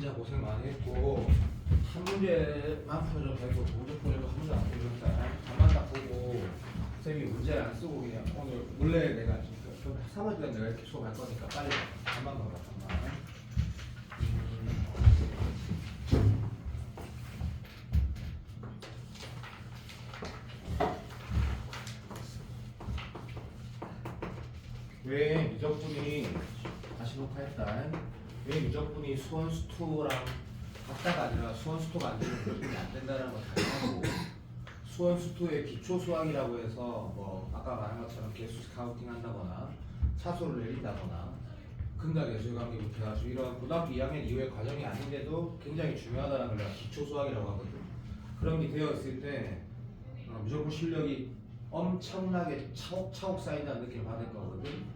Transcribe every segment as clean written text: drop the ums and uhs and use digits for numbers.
진짜 고생 많이 했고 한 문제만 풀어줘 되고 두 문제 풀어도 한 문제 안 풀어줬다. 답만 딱 보고 쌤이 문제 안 쓰고 그냥 오늘 원래 내가 좀 3월간 내가 이렇게 수업할 거니까 빨리 답만 봐봐. 답만. 왜 미적분이 다시 녹화했다. 왜 미적분이 수원수투랑 같다가 아니라 수원수투가 안 되면 미적분이 안 된다는 거 당연하고 수원수투의 기초수학이라고 해서 뭐 아까 말한 것처럼 개수 스카우팅 한다거나 차수를 내린다거나 근각예술관계부터 해가지고 이런 고등학교 2학년 이후의 과정이 아닌데도 굉장히 중요하다는 걸 내가 기초수학이라고 하거든. 그런 게 되어 있을 때 무조건 실력이 엄청나게 차곡차곡 쌓인다는 느낌을 받을 거거든.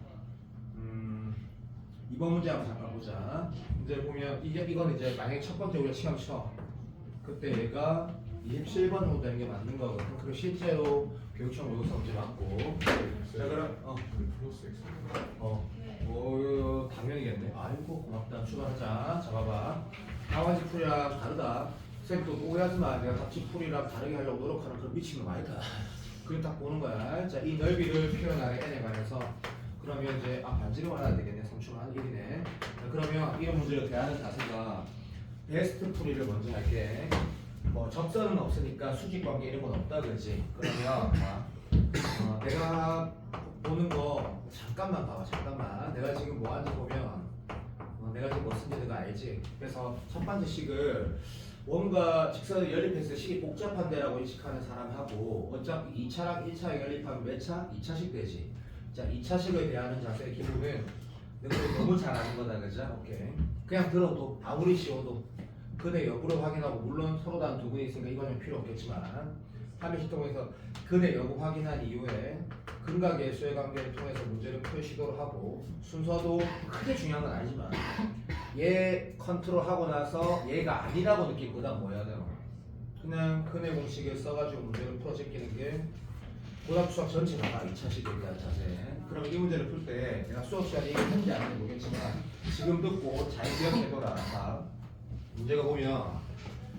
이번 문제 한번 잠깐 보자. 이제 보면 이건 이제 만약에 첫 번째 우리가 시험 쳐. 그때 얘가 27번 정도 되는 게 맞는 거거든. 그리고 실제로 교육청 모의고사 문제 맞고. 자 그럼 플러스 X. 당연히겠네. 아이고 고맙다. 출발하자. 잡아봐. 나머지 풀이랑 다르다. 쌤 또 오해하지 마. 내가 답지 풀이랑 다르게 하려고 노력하는 그런 미친놈 아니다. 그걸 딱 보는 거야. 자, 이 넓이를 표현하는 n에 관해서 그러면 이제 반지름 알아야 되겠네. 3초만 1이네. 그러면 이런 문제를 대하는 자세가 베스트 풀이를 먼저 할게. 뭐 접선은 없으니까 수직 관계 이런 건 없다 그러지. 그러면 내가 보는 거 잠깐만 봐봐. 잠깐만. 내가 지금 뭐 하는지 보면 내가 지금 뭐 쓴지 내가 알지. 그래서 첫 번째 식을 뭔가 직선을 연립했을 때 식이 복잡한 데라고 인식하는 사람하고 어차피 2차랑 1차에 연립하면 몇 차? 2차식 되지. 자, 2차식을 대하는 자세의 기본은 내가 너무 잘 아는 거다 그죠? 오케이. 그냥 들어도 아무리 쉬워도 근의 여부를 확인하고 물론 서로 다른 두 분이 있으니까 이거는 필요 없겠지만 함의 시동에서 근의 여부 확인한 이후에 근각의 수의 관계를 통해서 문제를 풀 시도를 하고 순서도 크게 중요한 건 아니지만 얘 컨트롤하고 나서 얘가 아니라고 느끼고 그다음 뭐 해야 되나? 그냥 근의 공식을 써가지고 문제를 풀어 제끼는 게 고등학교 수학 전체가 2차식에 대한 자세. 그럼 이 문제를 풀 때 내가 수업 시간에 이게 했는지 안 했는지 모르겠지만 지금 듣고 잘 기억해둬라. 자, 문제가 보면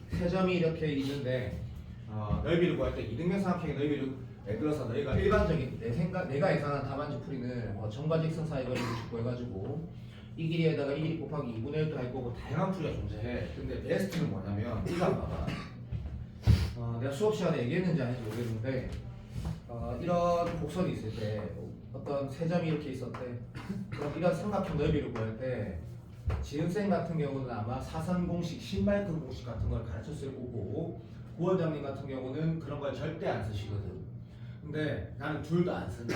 세 점이 이렇게 있는데 넓이를 구할 때 이등변 삼각형의 넓이를 예를 들어서 너희가 일반적인 내가 예상한 답안지 풀이는 뭐 점과 직선 사이 거리를 구해가지고 이 길이에다가 이 길이 곱하기 2분의 1도 할 거고 다양한 풀이가 존재해. 근데 베스트는 뭐냐면 이거 한번 봐봐. 내가 수업 시간에 얘기했는지 안 했는지 모르겠는데 이런 곡선이 있을 때 어떤 세 점이 이렇게 있었대. 그럼 이런 삼각형 넓이를 구할 때 지은쌤 같은 경우는 아마 사선 공식, 신발끈 공식 같은 걸 가르쳤을 거고 구원장님 같은 경우는 그런 걸 절대 안 쓰시거든. 근데 나는 둘 다 안 쓴다.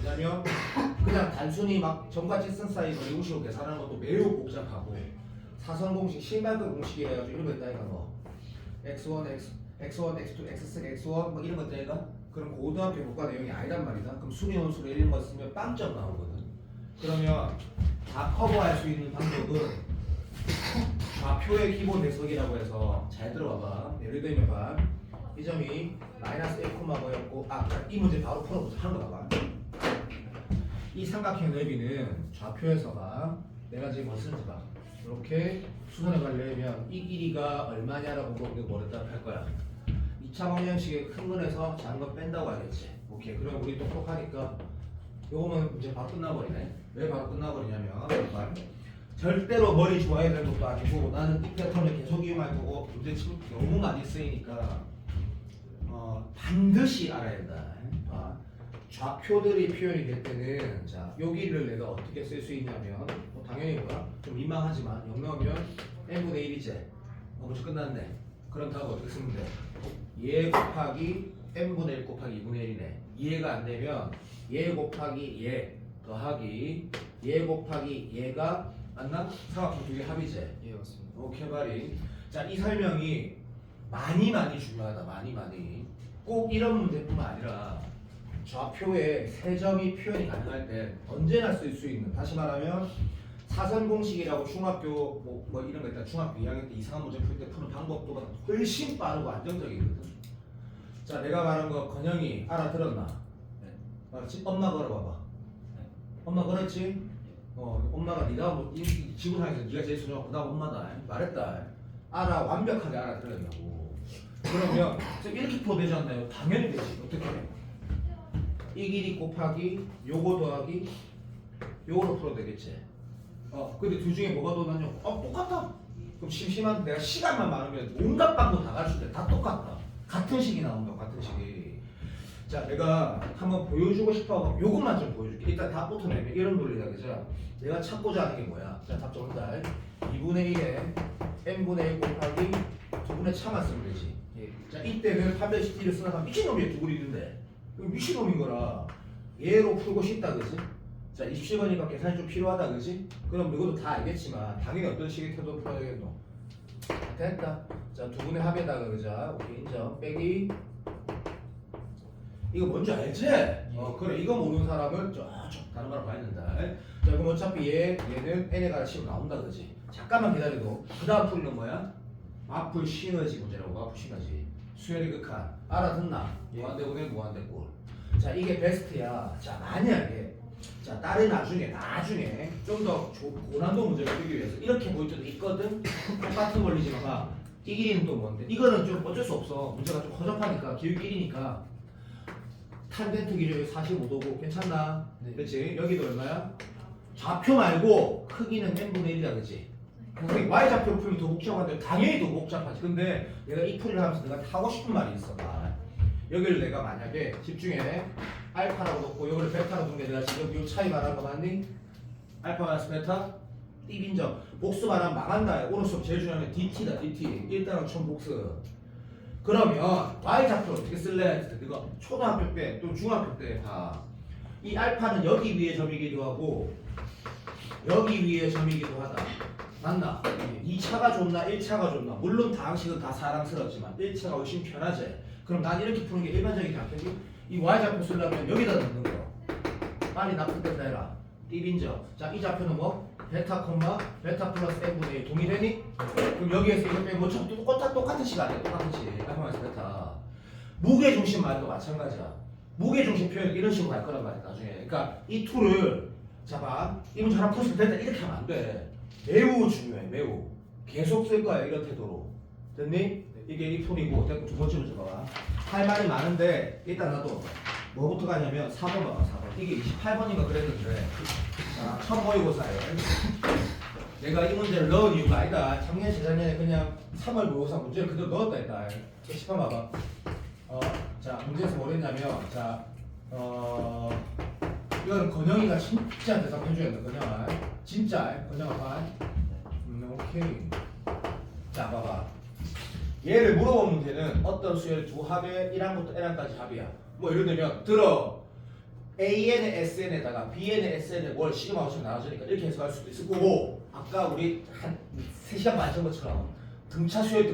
왜냐면 그냥 단순히 막 점과 직선 사이 거리 우식으로 계산하는 것도 매우 복잡하고 사선 공식, 신발끈 공식이 해가지고 이런 거 있다니까 뭐 x1, x1, x2, x3, x1 뭐 이런 거 있다니까. 그럼 고등학교 교과 내용이 아니란 말이다. 그럼 수리원수로 이런 거 쓰면 빵점 나오거든. 그러면 다 커버할 수 있는 방법은 좌표의 기본 해석이라고 해서 잘 들어봐봐. 예를 들면 봐. 이 점이 마이너스 1,5였고 이 문제 바로 풀어보자. 하는 거 봐봐. 이 삼각형 넓이는 좌표에서가 내가 지금 뭐 쓰는지 봐. 이렇게 수선을 가려면 이 길이가 얼마냐라고 물어보면 뭐를 답할 거야. 2차 방정식의 큰 문에서 작은 거 뺀다고 하겠지. 오케이. 그럼 우리 똑똑하니까 요거는 이제 바로 끝나버리네. 왜 바로 끝나버리냐면 절대로 머리 좋아야 되는 것도 아니고 나는 이 패턴을 계속 이용할 거고 문제 지금 너무 많이 쓰이니까 반드시 알아야 된다. 좌표들이 표현이 될 때는 자 여기를 내가 어떻게 쓸 수 있냐면 당연히 뭐야? 좀 민망하지만 0 넣으면 n분의 1이지. 벌써 끝났네. 그럼 답 어떻게 쓰면 돼? 얘 곱하기 n분의 1 곱하기 2분의 1이네. 이해가 안 되면 얘 곱하기 얘 더하기 얘 곱하기 얘가 맞나? 삼각형 두 개 합이지? 예 맞습니다. 오케이 바리. 자, 이 설명이 많이 중요하다. 많이. 꼭 이런 문제뿐만 아니라 좌표에 세 점이 표현이 가능할 때 언제나 쓸 수 있는, 다시 말하면 사선 공식이라고 중학교 뭐 이런 거 있다. 중학교 2학년 때 이상한 문제 풀 때 푸는 방법보다 훨씬 빠르고 안정적이거든. 자, 내가 말한 거 건영이 알아들었나? 네. 알았지? 엄마 걸어봐봐. 네. 엄마 걸었지? 엄마가 니 다음 이 지구상에서 니가 제일 소중하고 그 다음 엄마다. 말했다. 알아. 완벽하게 알아들으려고. 그러면 이렇게 풀어도 되지 않나요? 당연히 되지. 어떻게 해? 이 길이 곱하기 요거 더하기 요거로 풀어도 되겠지. 근데 둘 중에 뭐가 더 낫냐고. 똑같다. 그럼 심심한데 내가 시간만 많으면 온갖 방법 다 가르칠 때 다 똑같다. 같은 식이 나온다. 같은 식이. 자, 내가 한번 보여주고 싶어. 요것만 좀 보여줄게. 일단 답부터 내면 이런 논리다. 그죠? 내가 찾고자 하는 게 뭐야? 자, 답 적는다. 2분의 1에 n분의 1 곱하기 2분의 차만 쓰면 되지. 자, 이때는 판별식 D를 쓰는 사람 미친놈이야. 두 글이 있는데. 미친놈인 거라. 얘로 풀고 싶다. 그지? 자, 27번이니까 계산이 좀 필요하다. 그지? 그럼 이것도 다 알겠지만 당연히 어떤 식의 태도로 풀어야 되겠노? 됐다. 자, 두 분의 합에다가 그자. 오케이, 인정. 빼기. 이거 뭔지 알지? 그래. 이거 모르는 사람은 저쪽 다른 거랑 봐야 된다. 자, 그럼 어차피 얘는 n에 가라 치면 나온다. 그지? 잠깐만 기다려도 그 다음 풀이는 뭐야? 마플 시너지 문제라고. 마플 시너지. 수열의 극한. 알아듣나? 무한대분의 무한대꼴. 자, 이게 베스트야. 자, 만약에 자, 다른 나중에 좀 더 고난도 문제를 풀기 위해서 이렇게 보일 때도 있거든. 똑같은 원리지만 봐. 이 길이는 또 뭔데? 이거는 좀 어쩔 수 없어. 문제가 좀 허접하니까 기울 길이니까 탄젠트 기준이 45도고 괜찮나? 네. 그렇지? 여기도 얼마야? 좌표 말고 크기는 n분의 1이다. 그렇지? 근데 y좌표로 풀면 더 복잡한데 당연히 더 복잡하지. 근데 내가 이 풀이를 하면서 내가 하고 싶은 말이 있어. 여기를 내가 만약에 집중해 알파라고 놓고 여기를 베타로 둔 게 내가 지금 이 차이 말하는 거 맞니? 알파 마이너스 베타 띠빈정 복수 말하면 망한다. 오늘 수업 제일 중요한 게 DT다. DT 1단원 총 복수. 그러면 y좌표 어떻게 쓸래? 이거 초등학교 때 또 중학교 때 봐. 이 알파는 여기 위에 점이기도 하고 여기 위에 점이기도 하다. 맞나? 2차가 좋나 1차가 좋나? 물론 다항식은 다 사랑스럽지만 1차가 훨씬 편하지. 그럼 난 이렇게 푸는 게 일반적인 좌표지. 이 y좌표 쓰려면 여기다 넣는 거. 빨리 납득된다 해라. 띠빈정. 자, 이 좌표는 뭐? 베타 콤마 베타 플러스 n분의 1 동의되니? 그럼 여기에서 이거 빼면 뭐 똑같은 시간이야. 똑같은 시. 알파 마이너스 베타. 무게중심 말도 마찬가지야. 무게중심 표현을 이런 식으로 할 거란 말이야. 나중에. 그러니까 이 툴을 잡아. 이 문제 하나 풀었을 때 이렇게 하면 안 돼. 매우 중요해. 매우. 계속 쓸 거야. 이런 태도로. 됐니? 이게 이 툴이고 두 번째 문제 봐봐. 할 말이 많은데 일단 나도 뭐부터 가냐면 4번 봐봐. 4번. 이게 28번인가 그랬는데 자, 첫 모의고사예요. 내가 이 문제를 넣은 이유가 아니다. 작년 재작년에 그냥 3월 모의고사 문제를 그대로 넣었다 했다. 10번 봐봐. 자, 문제에서 뭐랬냐면 자, 이거는 건영이가 진짜 대답해줘야 돼. 건영아. 진짜 건영아 봐. 오케이. 자, 봐봐. 얘를 물어본 문제는 어떤 수열의 두 합의 1항부터 n항까지 합이야. 뭐 예를 들면 들어 AN의 SN에다가 BN의 SN의 뭘 시그마 합치면 나눠지니까 이렇게 해석할 수도 있을 거고 아까 우리 한 3시간 반 했던 것처럼 등차 수열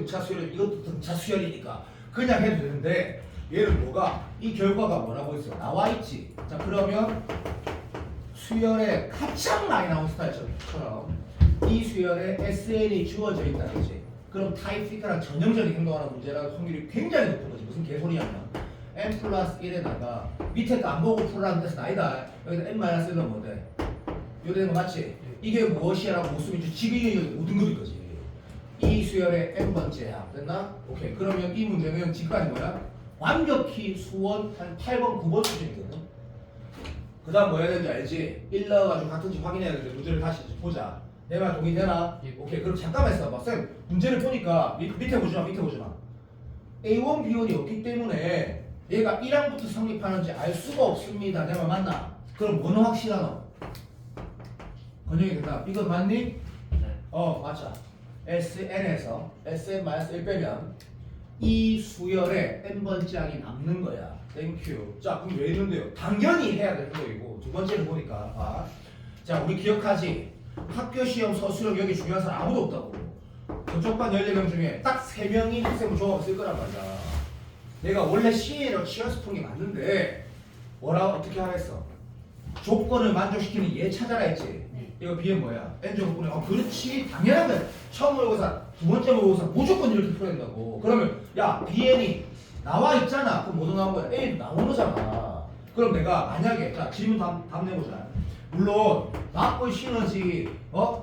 이것도 등차 수열이니까 그냥 해도 되는데 얘는 뭐가 이 결과가 뭐라고 있어 나와 있지. 자, 그러면 수열에 가장 많이 나온 스타일처럼 이 수열에 SN이 주어져 있다. 그치? 그럼 타입 C가랑 전형적인 행동하는 문제라는 확률이 굉장히 높은 거지. 무슨 개소리냐면 n 플러스 1에다가 밑에 거 안 보고 풀라는 뜻은 아니다. 여기다 n 마이너스 1로 뭐 돼? 이거 되는 거 맞지? 이게 무엇이야라고 못 쓰면 지금 모든 것일 거지. 이 수열의 n번째야. 됐나? 오케이. 그러면 이 문제는 지금까지 뭐야? 완벽히 수원 한 8번, 9번 수준이거든. 그 다음 뭐 해야 되는지 알지? 1 넣어가지고 같은지 확인해야 되는데 문제를 다시 보자. 내 말 동의되나? 예. 오케이. 그럼 잠깐만 있어봐. 쌤, 문제를 보니까 밑에 보지 마. A1, B1이 없기 때문에 얘가 1항부터 성립하는지 알 수가 없습니다. 내 말 맞나? 그럼 뭐는 확실하노? 건영이 된다. 이거 맞니? 네. 맞자. SN에서 SN-1 빼면 이 수열에 n번째 항이 남는 거야. 땡큐. 자, 그럼 왜 있는데요? 당연히 해야 될 거이고 두 번째를 보니까 자, 우리 기억하지? 학교 시험 서술형 여기 중요한 사람 아무도 없다고. 저쪽 반 14명 중에 딱 3명이 학생부 조합을 쓸 거란 말이야. 내가 원래 CA로 치어스 푼 게 맞는데 어떻게 하랬어? 조건을 만족시키는 얘 찾아라 했지. 이거 B는 뭐야? N 조건에 그렇지 당연한 거야. 처음 모의고사 두 번째 모의고사 무조건 이렇게 풀어야 된다고. 그러면 야 BN이 나와 있잖아. 그럼 뭐도 나온 거야? A도 나온 거잖아. 그럼 내가 만약에 자 질문 답 내보자. 물론 맞고 시너지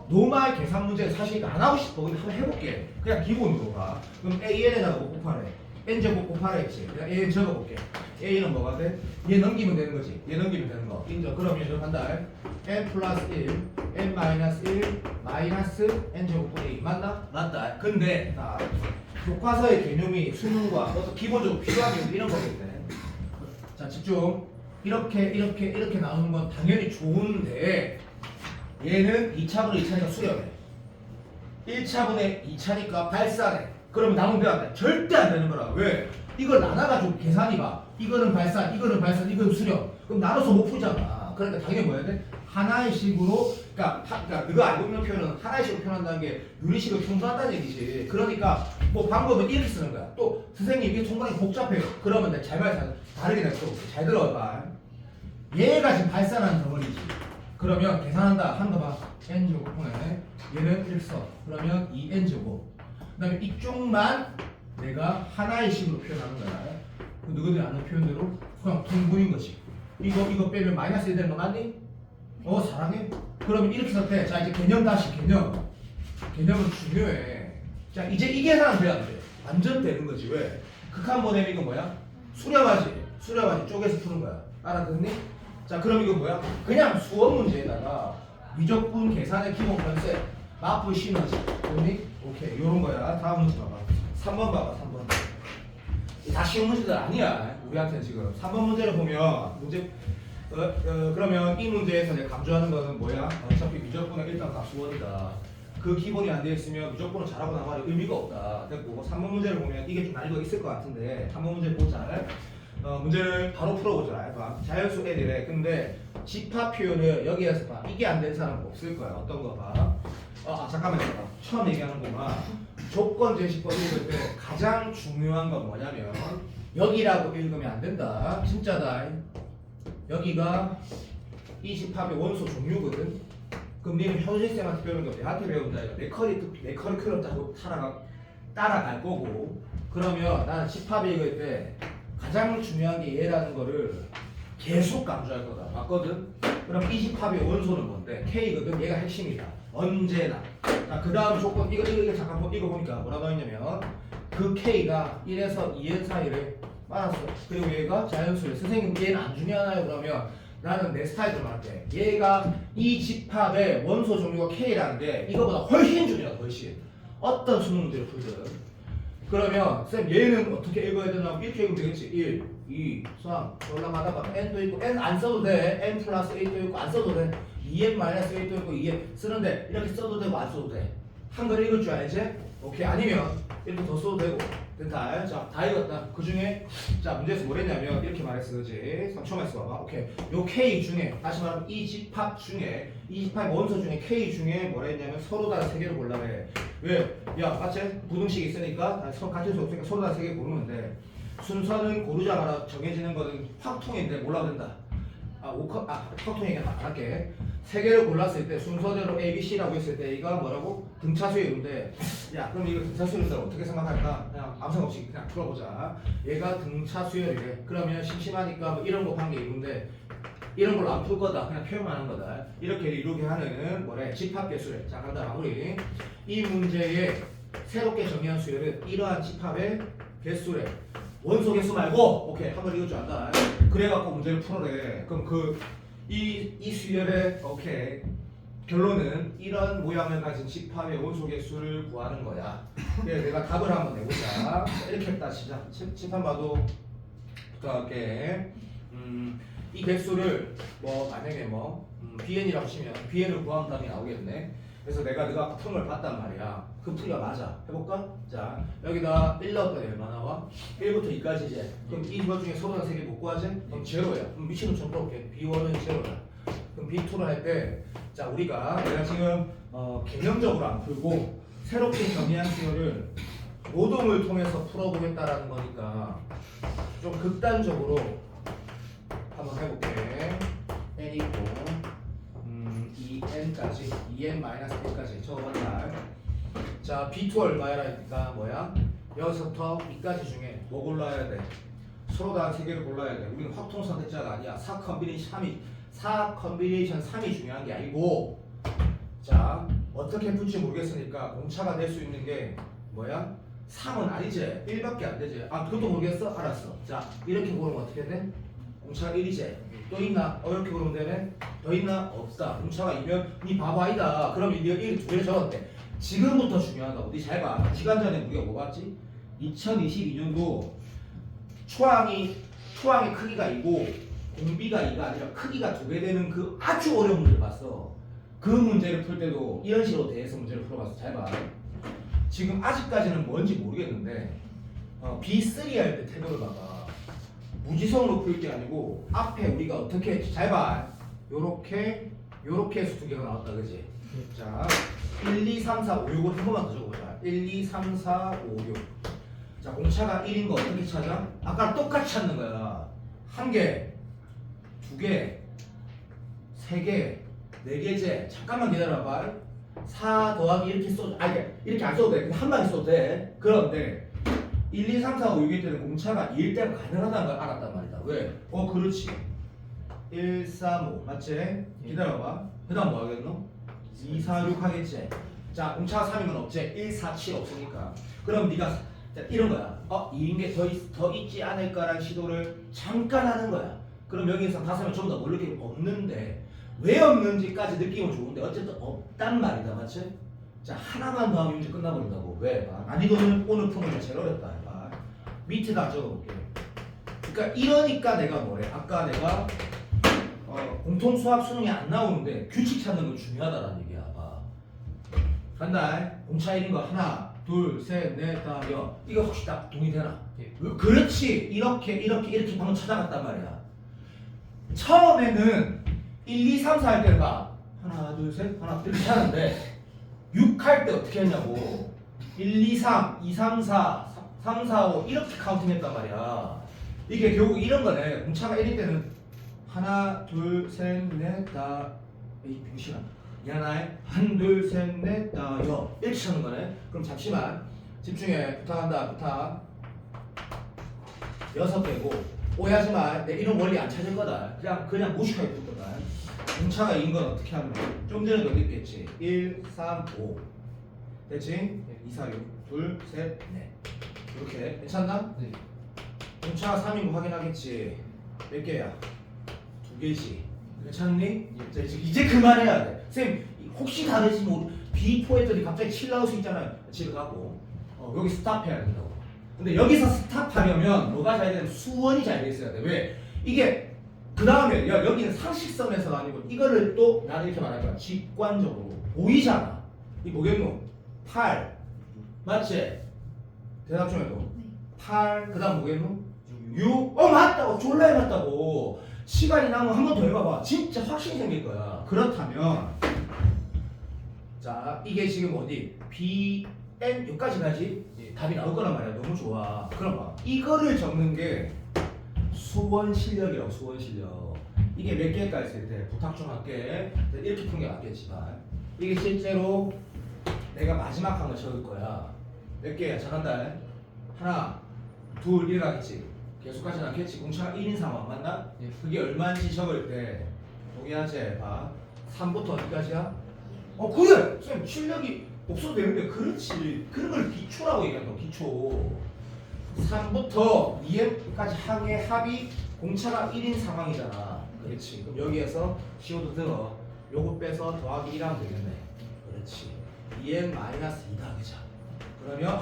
노말 계산 문제 사실 안 하고 싶어. 근데 한번 해볼게. 그냥 기본으로 가. 그럼 AN에다가 뭐 곱하래? N제곱 곱하래 했지. 그냥 AN 적어볼게. A는 뭐가 돼? 얘 넘기면 되는 거지. 얘 넘기면 되는 거. 인정. 그러면 이제 한다. N 플러스 1, N 마이너스 1, 마이너스 N제곱 분의 2. 맞나? 맞다. 근데 나 교과서의 개념이 수능과 어떤 기본적으로 필요한 게 이런 거거든. 자, 집중. 이렇게 나오는 건 당연히 좋은데 얘는 2차분의 2차니까 수렴해. 1차분의 2차니까 발산해. 그러면 나누면 안 돼. 절대 안 되는 거라. 왜? 이걸 나눠가지고 계산이 봐. 이거는 발산, 이거는 발산, 이거는 수렴. 그럼 나눠서 못 풀잖아. 그러니까 당연히 뭐 해야 돼? 하나의 식으로, 그러니까 너가 알고 있는 표현은 하나의 식으로 표현한다는 게 유리식을 청소한다는 얘기지. 그러니까 뭐 방법은 이렇게 쓰는 거야. 또 선생님 이게 통관이 복잡해요. 그러면 내가 잘 다르게 내가 써볼게. 잘 들어봐. 얘가 지금 발산하는 덩어리지. 그러면 계산한다 하는 거 봐. n제곱 분의 얘는 1 써. 그러면 2n제곱. 그 다음에 이쪽만 내가 하나의 식으로 표현하는 거야. 그 너희들이 아는 표현대로 그냥 통분인 거지. 이거 빼면 마이너스 1 되는 거 맞니? 사랑해? 그러면 이렇게 쓸 때, 자, 이제 개념 다시 개념은 중요해. 자, 이제 이 계산은 돼야 돼. 완전 되는 거지. 왜? 극한 모델 이거 뭐야? 수렴하지. 쪼개서 푸는 거야. 알아듣니? 자, 그럼 이거 뭐야? 그냥 수업 문제에다가 미적분 계산의 기본 컨셉, 마플 시너지. 됐니? 오케이. 요런 거야. 다음 문제 봐봐. 3번 봐봐. 3번. 다 쉬운 문제들 아니야. 우리한테는 지금. 3번 문제를 보면 그러면 이 문제에서 내가 강조하는 거는 뭐야? 어차피 미적분은 일단 값수원이다. 그 기본이 안 되어 있으면 무조건 잘하고 나면 의미가 없다. 됐고 3번 문제를 보면 이게 좀 난이도가 있을 것 같은데 3번 문제 보자. 문제를 바로 풀어보자. 봐. 자연수 N이래. 근데 집합 표현을 여기에서 봐. 이게 안 된 사람은 없을 거야. 어떤 거 봐. 잠깐만. 처음 얘기하는 거만 조건 제시법 읽을 때 가장 중요한 건 뭐냐면 여기라고 읽으면 안 된다. 진짜다. 여기가 이 집합의 원소 종류거든. 그럼 니는 현실쌤한테 배우는 거 내한테 배운다. 내 커리큘럼 따라갈 거고. 그러면 나는 집합 읽을 때 가장 중요한 게 얘라는 거를 계속 강조할 거다. 맞거든? 그럼 이 집합의 원소는 뭔데? K거든. 얘가 핵심이다. 언제나. 자, 그 다음 조건 이거 잠깐 이거 보니까 뭐라고 했냐면 그 K가 1에서 2n 사이를 맞았어. 그리고 얘가 자연수래. 선생님 얘는 안 중요하나요? 그러면 나는 내 스타일대로 말할게. 얘가 이 집합의 원소 종류가 K라는 게 이거보다 훨씬 중요하다. 훨씬. 어떤 수능 문제를 풀든. 그러면 쌤 얘는 어떻게 읽어야 되나? 이렇게 읽으면 되겠지. 1, 2, 3 올라가다가 n도 있고 n 안 써도 돼. n 플러스 8도 있고 안 써도 돼. 2n 마이너스 8도 있고 2n 쓰는데 이렇게 써도 되고 안 써도 돼. 한글 읽을 줄 알지? 오케이. 아니면 이렇게 더 써도 되고. 됐다. 자, 다 읽었다. 그 중에 자 문제에서 뭐랬냐면 이렇게 말했어. 그지? 처음에서 봐봐. 오케이. 요 K 중에 다시 말하면 이 집합 중에 이 집합 원소 중에 K 중에 뭐라 했냐면 서로 다른 세 개를 골라 해. 왜? 야, 맞지? 부등식이 있으니까 같은 수 없으니까 서로 다른 세 개 고르면 돼. 순서는 고르자마자 정해지는 거는 확통인데 몰라도 된다. 확통 얘기 안 할게. 세 개를 골랐을 때 순서대로 A, B, C라고 했을 때 이가 뭐라고? 등차수의 이루인데 야 그럼 이거 등차수의 이루를 어떻게 생각할까? 그냥 아무 생각 없이 그냥 풀어보자. 얘가 등차수열이래. 그러면 심심하니까 뭐 이런 거 한 게 이루인데 이런 걸로 안 풀 거다. 그냥 표현만 하는 거다. 이렇게 이루게 하는 뭐래? 집합계수래. 자, 간다 마무리. 이 문제에 새롭게 정의한 수열은 이러한 집합의 개수래. 원소 개수 말고 오케이 한번 읽을 줄 안다. 그래갖고 문제를 풀어래. 그럼 이 수열의 오케이 결론은 이런 모양을 가진 집합의 원소 개수를 구하는 거야. 그래서 내가 답을 한번 내보자. 이렇게 했다 시작. 칠판 봐도 부탁할게. 이 개수를 뭐 만약에 bn이라고 치면 bn을 구하는 답이 나오겠네. 그래서 내가 너가 풀을 봤단 말이야. 그 풀이가 맞아. 해볼까? 자, 여기다 1 넣었더니 얼마 나와? 1부터 2까지 이제. 그럼 이거 중에 서로 다 3개 못 구하지? 그럼 제로야. 그럼 미친놈처럼 풀어볼게. b1은 제로다. 그럼 b2를 할 때, 자, 내가 지금 개념적으로 안 풀고 새롭게 정의한 수열을 노동을 통해서 풀어보겠다라는 거니까 좀 극단적으로 한번 해볼게. n 있고 2n까지 2n-1까지 적어봤다. 자, b2 얼마야라니까 뭐야? 여기서부터 2까지 중에 뭐 골라야 돼? 서로 다 3개를 골라야 돼. 우리는 확통 선택자가 아니야. 4 컨비네이션 4 컨비네이션 3이 중요한 게 아니고 자 어떻게 풀지 모르겠으니까 공차가 될 수 있는 게 뭐야? 3은 아니지 1밖에 안 되지. 아 그것도 모르겠어? 알았어. 자 이렇게 고르면 어떻게 돼? 공차가 1이지. 또 있나? 이렇게 고르면 되네? 더 있나? 없다. 공차가 2면 니 바보 아니다. 그럼 니가 1 두 개를 적었대. 지금부터 중요하다고. 니 잘 봐. 시간 전에 우리가 뭐 봤지? 2022년도 초항의 크기가 2고 공비가 2가 아니라 크기가 2배 되는 그 아주 어려운 문제를 봤어. 그 문제를 풀 때도 이런 식으로 대해서 문제를 풀어봤어. 잘 봐. 지금 아직까지는 뭔지 모르겠는데 B3 할 때 태도를 봐봐. 무지성으로 풀 게 아니고 앞에 우리가 어떻게 했지? 잘 봐. 요렇게 해서 두 개가 나왔다. 그지? 자 1, 2, 3, 4, 5, 6을 한 번만 더 적어보자. 1, 2, 3, 4, 5, 6. 자 공차가 1인 거 어떻게 찾아? 아까 똑같이 찾는 거야. 한 개, 두 개, 세 개, 네 개째. 잠깐만 기다려봐. 4 더하기 이렇게 써도 이렇게 안 써도 돼. 한 방에 써도 돼. 그런데 1, 2, 3, 4, 5, 6일 때는 공차가 2일 때가 가능하다는 걸 알았단 말이다. 왜? 그렇지. 1, 3, 5 맞지? 기다려봐. 그 다음 뭐 하겠노? 2, 4, 6 하겠지? 자 공차가 3인 건 없지? 1, 4, 7 없으니까. 그럼 네가 이런 거야. 2인 게 더 있지 않을까라는 시도를 잠깐 하는 거야. 그럼 여기서 5면 좀 더 모를 게 없는데 왜 없는지까지 느낌은 좋은데 어쨌든 없단 말이다. 맞지? 자 하나만 더 하면 문제 끝나버린다고. 왜? 난이도는 오늘 푸는 게 제일 어렵다. 봐. 밑에다 적어볼게. 그러니까 이러니까 내가 뭐래? 아까 내가 공통 수학 수능이 안 나오는데 규칙 찾는 건 중요하다라는 얘기야. 봐. 간다. 공차 1인 거 하나 둘, 셋, 넷, 다, 여. 이거 혹시 딱 동의되나? 예. 그렇지. 이렇게 방금 찾아갔단 말이야. 처음에는 1, 2, 3, 4 할 때는 봐. 하나, 둘, 셋, 하나, 이렇게 하는데 6 할 때 어떻게 했냐고. 1, 2, 3, 2, 3, 4, 3, 4, 5 이렇게 카운팅 했단 말이야. 이게 결국 이런 거네. 공차가 1일 때는 하나, 둘, 셋, 넷, 다, 에이, 병신아. 미안해. 한, 둘, 셋, 넷, 다, 여. 이렇게 찾는 거네. 그럼 잠시만. 집중해. 부탁한다. 부탁. 6개고. 오해하지 마. 내 이런 원리 안 찾을 거다. 그냥 무식하게 풀 거다. 공차가 2인 건 어떻게 하면 돼? 좀 전에도 얘기했지. 1, 3, 5. 됐지? 2, 4, 6. 둘, 셋, 넷. 이렇게. 괜찮나? 네. 공차가 3인 거 확인하겠지. 몇 개야? 2개지. 괜찮니? 이제 그만해야 돼. 쌤 혹시 다르지 뭐 B4 했더니 갑자기 7 나올 수 있잖아요. 집에 가고 여기 스탑해야 된다고. 근데 여기서 스탑하려면 뭐가 잘 되면 수원이 잘 돼 있어야 돼. 왜? 이게 그 다음에 여기는 상식선에서가 아니고 이거를 또 나는 이렇게 말할 거야. 직관적으로 보이잖아. 이 뭐겠노? 8 맞지? 대답 좀 해도 8 그 다음 뭐겠노? 6 맞다고. 졸라 해맞다고. 시간이 남으면 한 번 더 해봐봐. 진짜 확신이 생길 거야. 그렇다면 자 이게 지금 어디? B, N 여기까지 가지? 답이 나올 거란 말이야. 너무 좋아. 그럼 봐. 이거를 적는 게 수원 실력이라고. 수원 실력. 이게 몇 개일까 했을 때 부탁 좀 할게. 이렇게 푸는 게 맞겠지만 이게 실제로 내가 마지막 한 거 적을 거야. 몇 개야? 잘한다. 하나, 둘 이래가겠지. 계속하진 않겠지. 공차가 1인 상황 맞나? 예. 그게 얼마인지 적을 때 동의하지? 봐. 3부터 어디까지야? 그래! 쌤 실력이 없어도 되는데 그렇지. 그런 걸 기초라고 얘기한다고. 기초. 3부터 2M까지 항의 합이 공차가 1인 상황이잖아. 그렇지. 그럼 여기에서 CO도 들어. 요거 빼서 더하기 1 하면 되겠네. 그렇지. 2M-2다 그죠? 그러면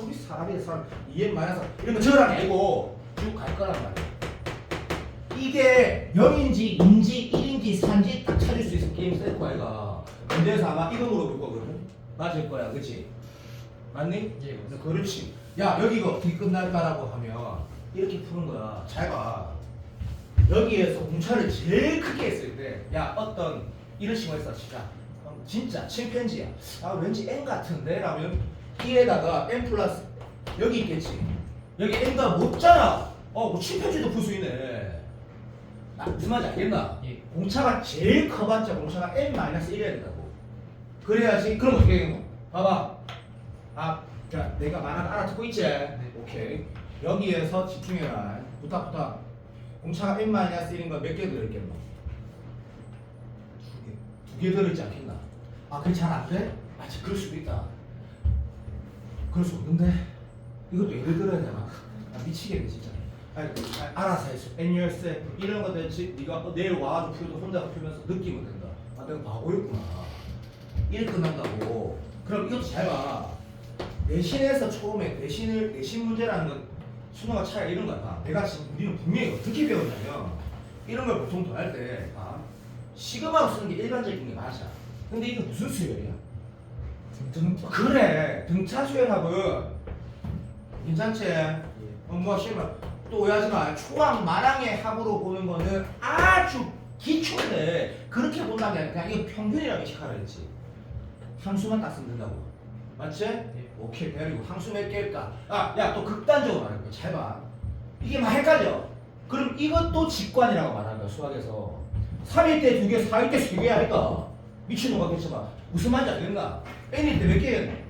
우리 사람 2M- 이런 거 적으라는 게 아니고 쭉 갈 거란 말이야. 이게 0인지 2인지 1인지 4인지 딱 찾을 수 있어. 게임 세트 아이가. 문제에서 아마 이거 물어볼 거거든. 맞을 거야. 그치? 맞니? 예, 맞습니다. 그렇지. 야 여기 이거 어떻게 끝날까라고 하면 이렇게 푸는 거야. 잘 봐. 여기에서 공차를 제일 크게 했을 때 야 어떤 이런 식으로 했어. 진짜 침팬지야. 왠지 N 같은데? 라면 1에다가 N 플러스 여기 있겠지. 여기 N가 못잖아. 뭐 침팬지도 풀 수 있네. 무슨 말인지 알겠나? 예. 공차가 제일 커봤자 공차가 N-1이야 된다고. 그래야지. 그럼 어떻게 되는 거? 봐봐. 자, 내가 말하는 알아듣고 있지? 오케이. 여기에서 집중해라. 부탁. 공차가 N-1인 거 몇 개 들어있겠노? 두 개 들어있지 않겠나? 아, 그게 잘 안 돼? 아, 그럴 수도 있다. 그럴 수 없는데 이것도 예를 들어야 되나? 아, 미치겠네 진짜. 알아서 했어. NUS 이런 것들 네가 내일 와가지고 풀도 혼자 풀면서 느끼면 된다. 아, 내가 바보였구나. 이렇게 끝난다고. 그럼 이것도 잘 봐. 내신에서 처음에 내신 문제라는 건 수능과 차이가 이런 거야. 봐. 내가 지금 우리는 분명히 어떻게 배웠냐면 이런 걸 보통 더 할 때 시그마로 쓰는 게 일반적인 게 맞아. 근데 이거 무슨 수열이야? 그래. 등차 수열합은 괜찮지? 뭐 씨발 또 오해하지 마. 초항 마랑의 합으로 보는 거는 아주 기초인데 그렇게 본다는 게 아니라 그냥 이거 평균이라고 인식하라 했지. 함수만 딱 쓰면 된다고. 맞지? 오케이. 그리고 함수 몇 개일까? 야, 또 극단적으로 말할 거야. 잘 봐. 이게 막 헷갈려. 그럼 이것도 직관이라고 말하는 거야. 수학에서 3일 때 2개, 4일 때 3개 할까? 미친놈 같겠지 마. 무슨 말인지 알겠나? n일 때 몇 개였네?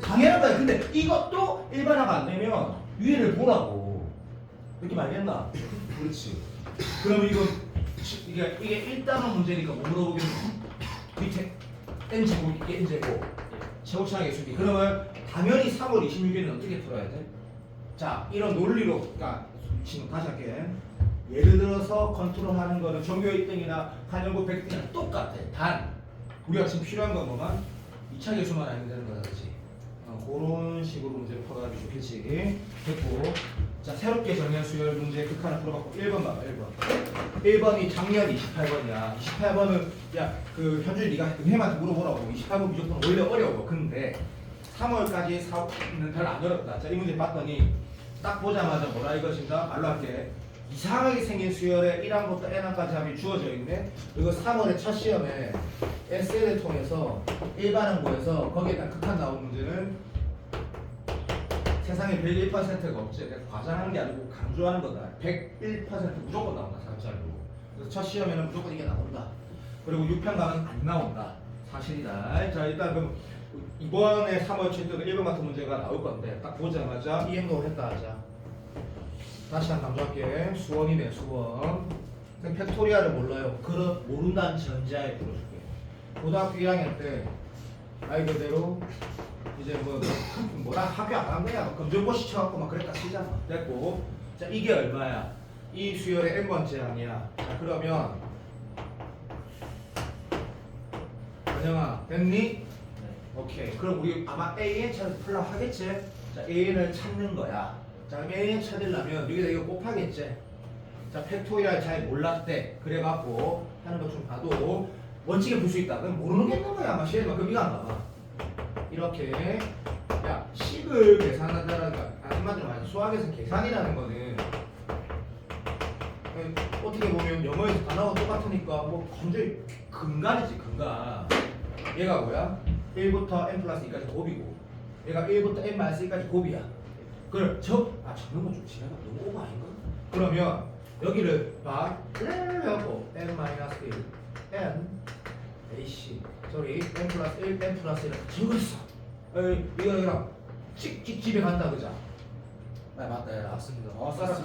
당연한 거야. 근데 이것도 일반화가 안 되면 위를 보라고. 느낌 알겠나? 그렇지. 그럼 이게 1단원 문제니까 뭐 물어보겠노? 밑에 n제곱, 이게 n제곱. 최고차항의 수비. 그러면 당연히 3월 26일은 어떻게 풀어야 돼? 자, 이런 논리로, 그러니까 지금 다시 할게. 예를 들어서 컨트롤하는 거는 전교 1등이나 한영고 100등이나 똑같아. 단 우리가 지금 필요한 건 뭐만? 2차 계수만 알면 되는 거다, 그렇지? 그런 식으로 문제를 풀어가지고 좋겠지. 됐고, 자, 새롭게 정한 수열 문제 극한을 풀어봤고 1번 봐봐. 1번이 작년 28번이야 28번은 그 현준이 네가 햄한테 물어보라고. 28번 무조건 원래 어려워. 근데 3월까지 4월은 별로 안 어렵다. 자, 이 문제 봤더니 딱 보자마자 뭐라 이것인가? 말로 할게. 이상하게 생긴 수열에 1항부터 n항까지 합이 주어져 있네. 그리고 3월에 첫 시험에 SL을 통해서 일반항고에서 거기에 딱 극한 나온 문제는 세상에 101%가 없지. 내가 과장하는 게 아니고 강조하는 거다. 101% 무조건 나온다. 3차로. 그래서 첫 시험에는 무조건 이게 나온다. 그리고 6편강은 안 나온다. 사실이다. 자, 일단 그럼 이번에 3월 7일 1번 같은 문제가 나올 건데 딱 보자마자 이 행동을 했다 하자. 다시 한 번 강조할게. 수원이네, 수원. 팩토리아를 몰라요. 그럼 모른다는 전제하에 풀어줄게. 고등학교 1학년 때 말 그대로 이제 뭐라 학교 안 한 거야. 검정고시 쳐갖고 막 그랬다 치잖아. 됐고. 자, 이게 얼마야? 이 수열의 n번째 항이야. 자, 그러면 원영아, 됐니? 네. 오케이. 그럼 우리 아마 AN 찾아서 풀려고 하겠지? 자, AN을 찾는 거야. 자, 그럼 AN 찾으려면 여기다 이거 곱하겠지? 자, 팩토리알 잘 몰랐대. 그래갖고 하는 것 좀 봐도 원칙에 풀 수 있다. 그럼 모르는 게 있는 거야. 아마 시험에. 그럼 이거 안 봐봐. 이렇게 식을 계산한다는 거 한마디로 말해서 수학에서 계산이라는 거는 어떻게 보면 영어에서 단어가 똑같으니까 뭐 완전히 근간이지. 근간. 얘가 뭐야? 1부터 n 플러스 2까지 곱이고 얘가 1부터 n 마이너스 2까지 곱이야. 그럼 적는 건 좀 지나가 너무 오버 아닌가? 그러면 여기를 봐. 해갖고 n 마이너스 1 n ac n 플러스 1 n 플러스 1 적었어. 이거랑 찍찍 집에 간다 그자? 맞다. 야. 맞습니다.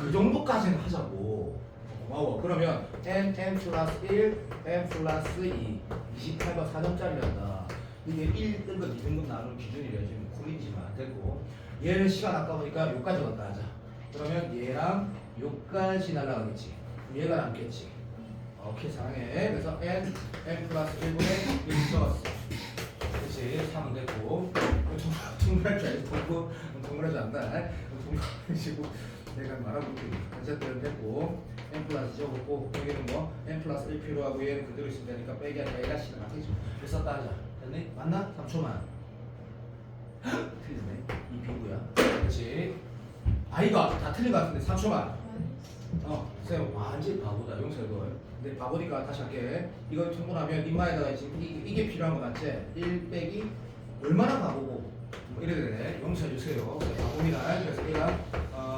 그 정도까지는 하자고. 고마워. 그러면 n 플러스 1 n 플러스 2 28번 4점짜리란다. 이게 1등급 2등급 나누는 기준이래. 지금 쿨이지만 됐고 얘는 시간 아까우니까 요까지 왔다 하자. 그러면 얘랑 요까지 날라가겠지. 그럼 얘가 남겠지. 오케이, 사랑해. 그래서 n 플러스 1분의 1 적었어. 그렇지. 3은 됐고 동그랄 줄 알지. 동그랄 줄 안다. 동그라지고 내가 말아볼게. 어쨌든 됐고 n 플러스 적었고 여기는 뭐 n 플러스 1 필요하고 얘는 그대로 있으면 되니까 빼기 아니라 얘가 시간 아끼죠. 그래서 썼다 하자. 됐니? 맞나? 3초만. 틀리네. 이 비구야. 그렇지. 이거 다 틀린 것 같은데 3초만. 쌤 완전 바보다. 용서해도. 근데 바보니까 다시 할게. 이거 통분하면 이마에다가 지금 이게 필요한 거 맞지? 1 빼기 얼마나 바보고 뭐 이래 되네. 용서해주세요. 바보입니다. 그래서 얘가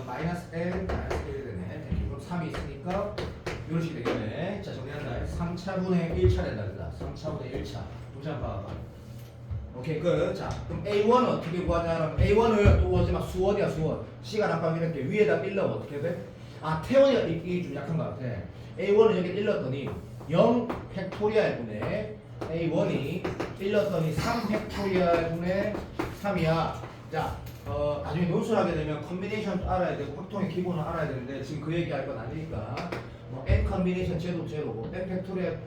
마이너스 L 마이너스 1이 되네. 그럼 3이 있으니까 이런 식이 되겠네. 자, 정리한다. 3차분의 1차 된다. 그다 3차분의 1차. 문제 한번 봐봐. 오케이, 끝. 자, 그럼 A1은 어떻게 구하냐면 A1을 또 오지 마. 수원이야, 수원. 시간 아까 이렇게 위에다 1 넣으면 어떻게 돼? 태원이가 이게 좀 약한 것 같아. A1은 여기 1 넣었더니 0 팩토리알 분의 A1이 1 넣었더니 3 팩토리얼 분의 3이야. 자, 나중에 논술하게 되면 컨비네이션도 알아야 되고 확통의 기본을 알아야 되는데 지금 그 얘기할 건 아니니까 뭐 n 컨비네이션 제도 제로고 n 팩토리얼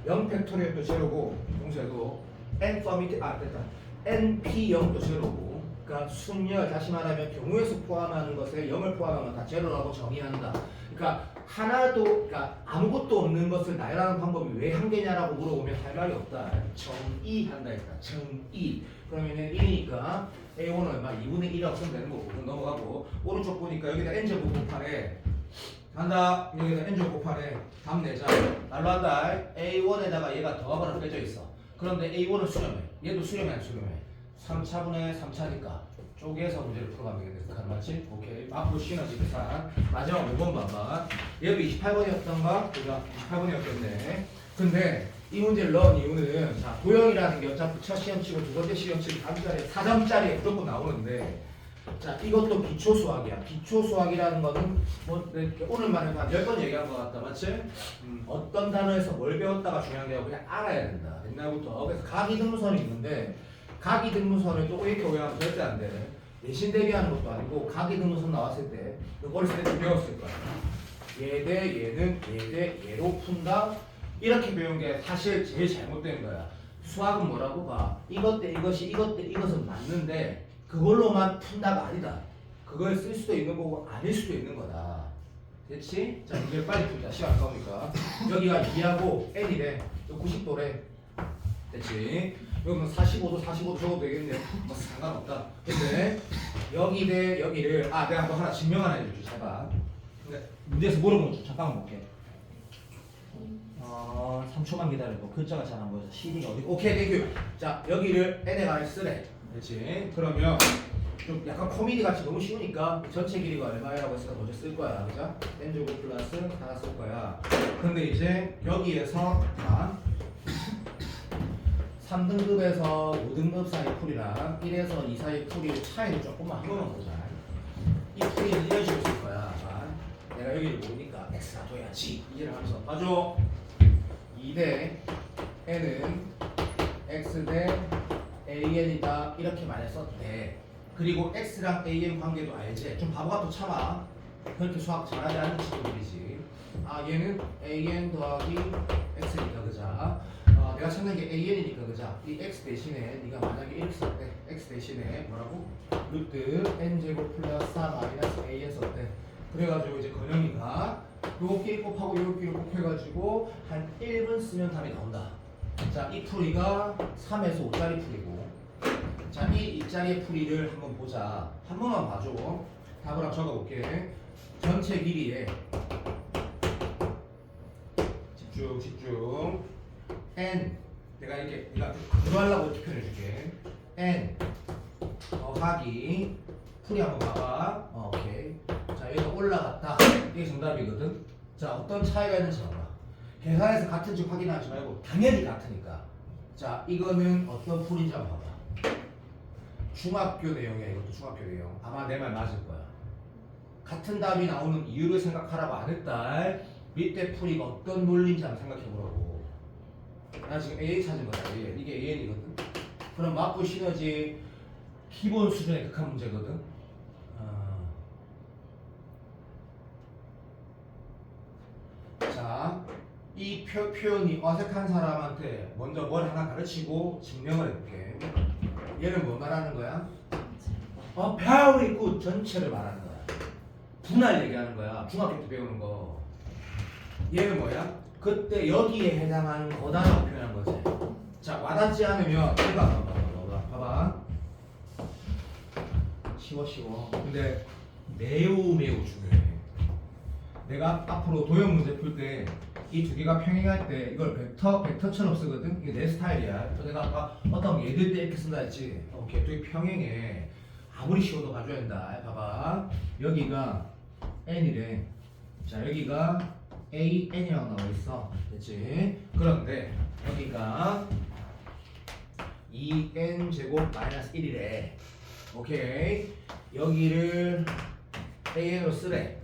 0 팩토리얼도 제로고 동시에도 n 서미트 됐다. np0도 제로고 그러니까 순열 다시 말하면 경우의 수 포함하는 것에 0을 포함하는 건 다 제로라고 정의한다. 그러니까 하나도 그러니까 아무것도 없는 것을 나열하는 방법이 왜 한 개냐라고 물어보면 할 말이 없다. 정의한다 했다. 정의. 그러면은 1이니까 A1은 얼마? 2분의 1이라고 쓰면 되는 거고 그럼 넘어가고 오른쪽 보니까 여기다 n제곱 곱하래 간다. 여기다 n제곱 곱하래 답 내자. 날로 한다. A1에다가 얘가 더하거나 빼져 있어. 그런데 A1은 수렴해. 얘도 수렴해 안 수렴해? 3차분의 3차니까 쪼개서 문제를 풀어가면 되겠다. 맞지? 오케이. 앞으로 시너지 계산. 마지막 5번 봐봐. 얘도 28번이었던가? 그죠? 28번이었겠네. 근데 이 문제를 넣은 이유는 자 도형이라는 게 어차피 첫 시험치고 두 번째 시험치고 다음 자리에 4점짜리에 무조건 나오는데 자 이것도 기초수학이야. 기초수학이라는 거는 뭐 오늘만 해도 한 10번 얘기한 것 같다. 맞지? 어떤 단어에서 뭘 배웠다가 중요한 게 아니고 그냥 알아야 된다. 옛날부터. 그래서 각이등무선이 있는데 각이등무선을 또 이렇게 오해하면 절대 안 돼. 내신 대비하는 것도 아니고 각이등무선 나왔을 때 어렸을 때 좀 배웠을 거야. 얘 대 얘는 얘 대 얘로 푼다. 이렇게 배운 게 사실 제일 잘못된 거야. 수학은 뭐라고 봐? 이것 대 이것이 이것 대 이것은 맞는데 그걸로만 푼다가 아니다. 그걸 쓸 수도 있는 거고 아닐 수도 있는 거다. 됐지? 자 문제를 빨리 풀자. 시간 아까우니까. 여기가 2하고 n이래. 90도래. 됐지? 여기는 45도 45도 적어도 되겠네. 뭐 상관없다. 근데 여기 대 여기를 내가 또 하나 증명 하나 해줄게. 잘 봐. 근데 문제에서 물어보면 좀 잠깐만 볼게. 3초만 기다려봐. 글자가 잘 안 보여서 CD가 어디? 오케이, 땡큐. 자, 여기를 n에 가를 쓰래. 그렇지? 그러면 좀 약간 코미디 같이 너무 쉬우니까 전체 길이가 얼마야라고 했으니까 먼저 쓸 거야. 그죠? n제곱 플러스 하나 쓸 거야. 근데 이제 여기에서 3등급에서 5등급 사이 풀이랑 1에서 2 사이 풀이 차이를 조금만 한 번만 보자. 이 풀이는 이런 식으로 쓸 거야. 내가 여기를 모르니까 x가 줘야지. 이해를 하면서 봐줘. 2대 n은 x 대 an이다 이렇게 말했어도 돼. 그리고 x랑 an 관계도 알지? 좀 바보 같아 참아. 그렇게 수학 잘하지 않는 친구들이지. 얘는 an 더하기 x니까 그자. 내가 찾는 게 an이니까 그자. 이 x 대신에 네가 만약에 이렇게 썼대. x 대신에 뭐라고? 루트 n제곱 플러스 4 마이너스 an 썼대. 그래가지고 이제 건영이가 요거끼리 곱하고 요거끼리 곱해가지고 한 1분 쓰면 답이 나온다. 자, 이 풀이가 3에서 5짜리 풀이고 자, 이 2짜리의 풀이를 한번 보자. 한 번만 봐줘. 답을 한번 적어볼게. 전체 길이에 집중 n 내가 이렇게 네가 구조하려고 이렇게 표현해줄게. n 더하기 풀이 한번 봐봐. 오케이. 자, 여기가 올라갔다. 이게 정답이거든. 자, 어떤 차이가 있는지 봐봐. 계산해서 같은지 확인하지 말고 당연히 같으니까. 자, 이거는 어떤 풀인지 한번 봐봐. 중학교 내용이야. 이것도 중학교 내용. 아마 내 말 맞을 거야. 같은 답이 나오는 이유를 생각하라고 안 했다. 밑에 풀이가 어떤 논리인지 한번 생각해보라고. 나 지금 A 찾은 거야. 이게 AN이거든. 그럼 맞고 시너지 기본 수준의 극한 문제거든. 자, 이 표현이 어색한 사람한테 먼저 뭘 하나 가르치고 증명을 해볼게. 얘는 뭐 말하는 거야? very good 전체를 말하는 거야. 분할 얘기하는 거야. 중학교 때 배우는 거. 얘는 뭐야? 그때 여기에 해당하는 거다라고 표현한 거지. 자, 와닿지 않으면 이거 봐봐. 쉬워. 근데 매우 중요해. 내가 앞으로 도형 문제 풀 때 이 두 개가 평행할 때 이걸 벡터처럼 쓰거든. 이게 내 스타일이야. 내가 아까 어떤 예들 때 이렇게 쓴다 했지. 오케이, 두 개 평행해. 아무리 쉬워도 봐줘야 된다. 봐봐. 여기가 n이래. 자, 여기가 an이라고 나와 있어. 됐지? 그런데 여기가 2n 제곱 마이너스 1이래. 오케이. 여기를 an으로 쓰래.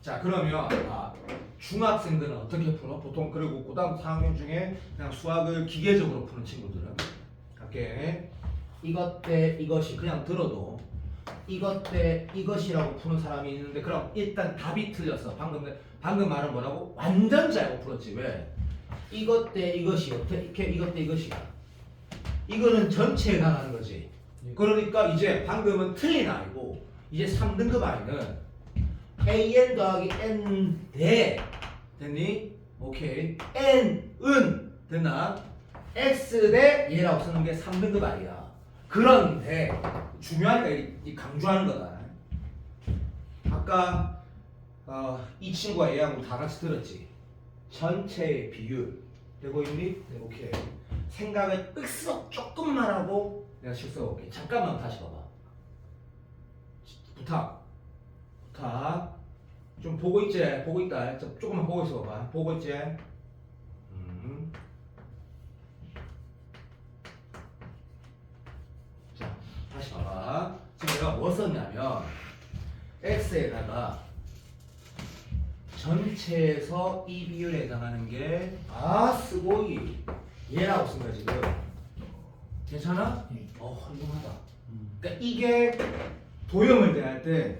자 그러면 중학생들은 어떻게 풀어? 보통 그리고 고등학교 4학년 중에 그냥 수학을 기계적으로 푸는 친구들은 할게. 이것 대 이것이 그냥 들어도 이것 대 이것이라고 푸는 사람이 있는데 그럼 일단 답이 틀렸어. 방금 말은 뭐라고? 완전 잘못 풀었지. 왜? 이것 대 이것이 어떻게 이것 대 이것이야. 이거는 전체에 해당하는 거지. 그러니까 이제 방금은 틀린 아이고 이제 3등급 아이는 an 더하기 n 대 됐니? 오케이. n은 됐나? x 대 얘라고 쓰는 게 3등급 아이야. 그런데 중요하니까 이 강조하는 거다. 아까 이 친구가 얘하고 다 같이 들었지. 전체의 비율 되고 있니? 네, 오케이. 생각을 윽석 조금만 하고 내가 실수해볼게. 잠깐만 다시 봐봐. 부탁. 좀 보고 있지? 보고 있다. 조금만 보고 있어 봐봐. 보고 있지? 자, 다시 봐봐. 지금 내가 뭐 썼냐면 x에다가 전체에서 이 비율에 해당하는 게 스고이 얘라고 쓴 거야 지금. 괜찮아? 훌륭하다. 그러니까 이게 도형을 대할 때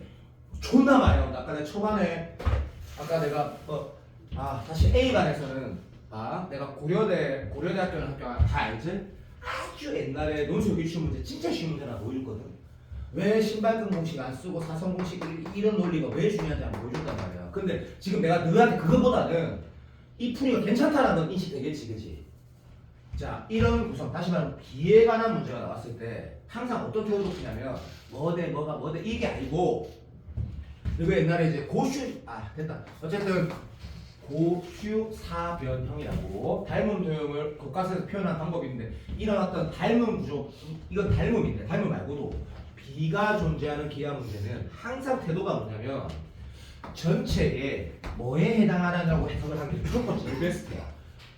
존나 많이 나온다. 아까 내가 초반에 다시 A반에서는 내가 고려대학교는 학교 다 알지? 아주 옛날에 논술 기출 문제 진짜 쉬운 문제 하나 보여줬거든. 왜 신발끈 공식 안 쓰고 사선 공식 이런 논리가 왜 중요한지 한번 보여준단 말이야. 근데 지금 내가 너한테 그거보다는 이 풀이가 괜찮다라는 건 인식되겠지, 그지? 자, 이런 구성, 다시 말하면 비에 관한 문제가 나왔을 때 항상 어떤 태도로 푸냐면 뭐대 이게 아니고 그리고 옛날에 이제 됐다. 어쨌든 고슈사변형이라고 닮은 도형을 교과서에서 표현한 방법인데 이런 어떤 닮은 구조, 이건 닮음인데 닮음 말고도 비가 존재하는 기하 문제는 항상 태도가 뭐냐면 전체에 뭐에 해당하느냐고 해석을 하는 게 무조건 제일 베스트야.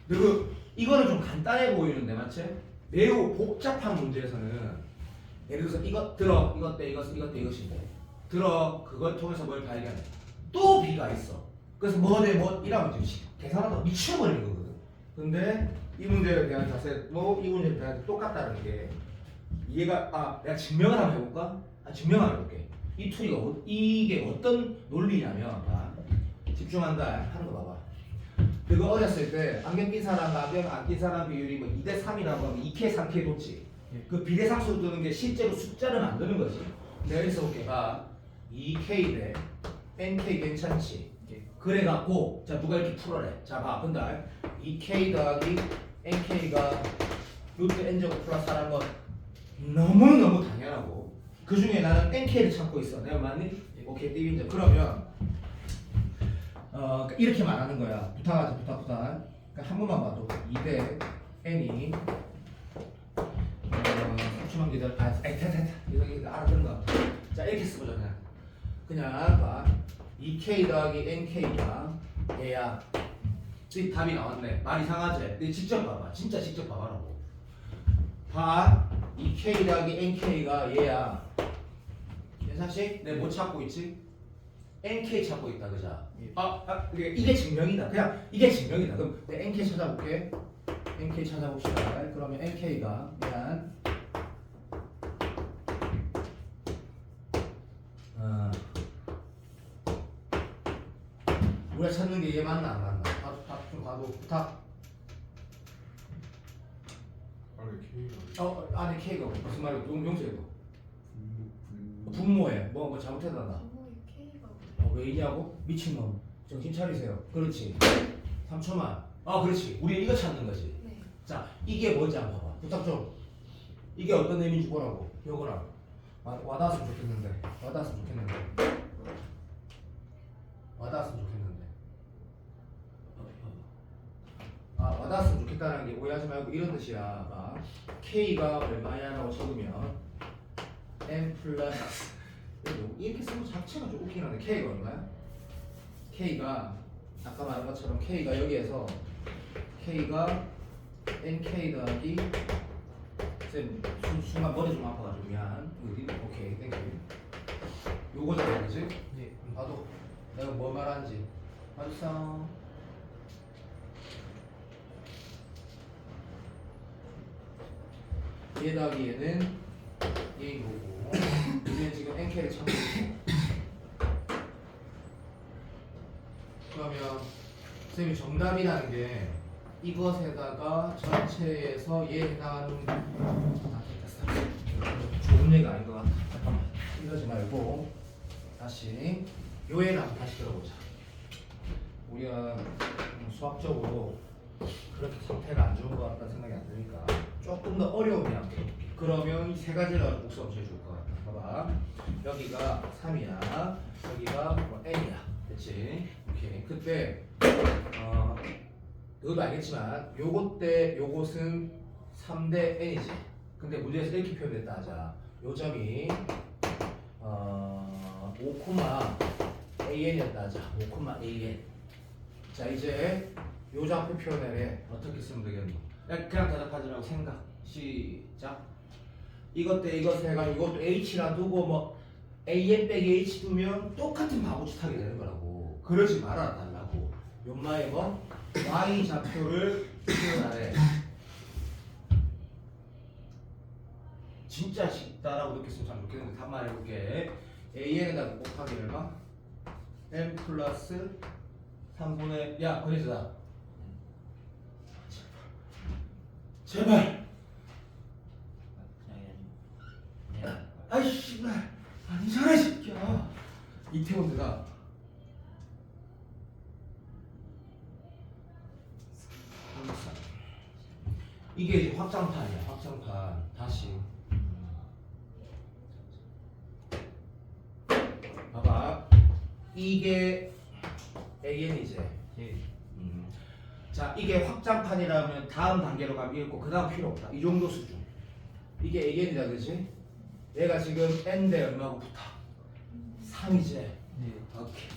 그리고 이거는 좀 간단해 보이는데 맞지? 매우 복잡한 문제에서는 예를 들어서 이것 대 이것인데 그걸 통해서 뭘 발견해? 또 B가 있어. 그래서 뭐 이라면 이제 계산하다가 미쳐버리는 거거든. 근데 이 문제에 대한 자세, 이 문제에 대한 똑같다는 게 이해가, 내가 증명을 한번 해볼까? 증명 한번 해볼게. 이 풀이가, 이게 어떤 논리냐면, 집중한다 하는 거 봐봐. 그거 어렸을 때 안경 낀 사람과 안경 안 낀 사람 비율이 2대 3이라고 하면 2K, 3K 뒀지. 그 비례상수로 뜨는 게 실제로 숫자를 만드는 거지. 내가 여기서 볼게. 2K 대 NK 괜찮지? 그래갖고 자 누가 이렇게 풀어래. 자 봐. 근데 2K 더하기 NK가 루트 N제곱 플러스 하라는 건 너무너무 당연하고 그 중에 나는 NK를 찾고 있어. 내가 맞니? 오케이 띠빈자. 그러면 이렇게 말하는 거야. 부탁하자 부탁. 그러니까 한 번만 봐도 2대 N이 3초만 기다려. 이거 알아듣는 거. 자 이렇게 쓰보자 그냥 봐. 2K 더하기 NK가 얘야. 이 답이 나왔네. 말 이상하지? 네 직접 봐봐. 진짜 직접 봐봐라고. 2K 더하기 NK가 얘야. 괜찮지? 내가 뭐 찾고 있지? NK 찾고 있다, 그자? 이게 증명이다. 그냥 이게 증명이다. 그럼 내가 NK 찾아볼게. NK 찾아봅시다. 그러면 NK가 우리가 찾는 게 얘 맞나 안 맞나? 좀 봐도 부탁. 안에 K가 무슨 말이야? 용서해도. 분모에 뭐 잘못했다. 왜이냐고? 미친놈. 정신 차리세요. 그렇지. 3초만. 그렇지. 우리 이거 찾는 거지. 네. 자, 이게 뭔지 한번 봐봐. 부탁 좀. 이게 어떤 의미인지 보라고. 요거랑. 와닿았으면 좋겠는데. 와닿았으면 좋겠는데. 와닿았으면 좋겠다는 게 오해하지 말고 이런 뜻이야. K가 얼마냐라고 적으면 N 플러스 이렇게 쓰는 것 자체가 좀 웃긴 한데 K가 얼마야? K가 아까 말한 것처럼 K가 여기에서 K가 NK 더하기 순간 머리 좀 아파가지고 미안. 오케이 땡큐. 요거잖아 그치? 네. 봐도 내가 뭐 말하는지 맞았어? 얘 더하기 얘는 얘인 거고 우리는 지금 nk를 찾고 있고 그러면 선생님이 정답이라는 게 이것에다가 전체에서 얘 해당하는 좋은 얘기가 아닌 것 같아. 잠깐만 이러지 말고 다시 요 애를 한번 다시 들어보자. 우리가 수학적으로 그렇게 상태가 안 좋은 것 같다는 생각이 안 드니까 조금 더 어려운 양 그러면 이 세 가지를 가지고 복수 제일 좋을 것 같다. 봐봐 여기가 3이야 여기가 뭐 n이야 그치? 오케이 그때 너도 알겠지만 요것 때 요것은 3대 n이지 근데 문제에서 이렇게 표현됐다 하자 요 점이 5,an이었다 하자 5,an 자 이제 요 좌표 표현을 어떻게 쓰면 되겠노? 그냥 대답하지 말고 생각 시작 이것 때 이것 해가지고 이것도 h라 두고 뭐 an 빼기 h 두면 똑같은 바보짓 하게 되는 거라고 그러지 말아 달라고 요마에 뭐 y 좌표를 표현하래 진짜 쉽다라고 느꼈으면 참 좋겠는데 한번 해볼게 an에다가 곱하기 얼마? n 플러스 3분의 야 그래서다 제발 아이씨 아니잖아 이 새끼야 이태원대다 이게 이제 확장판이야 확장판 다시 봐봐 이게 AN이지 자 이게 확장판이라면 다음 단계로 가면 읽고 그 다음 필요 없다 이 정도 수준 이게 AN이다 그지? 얘가 지금 n 대 얼마고 붙어? 3이지? 네. 오케이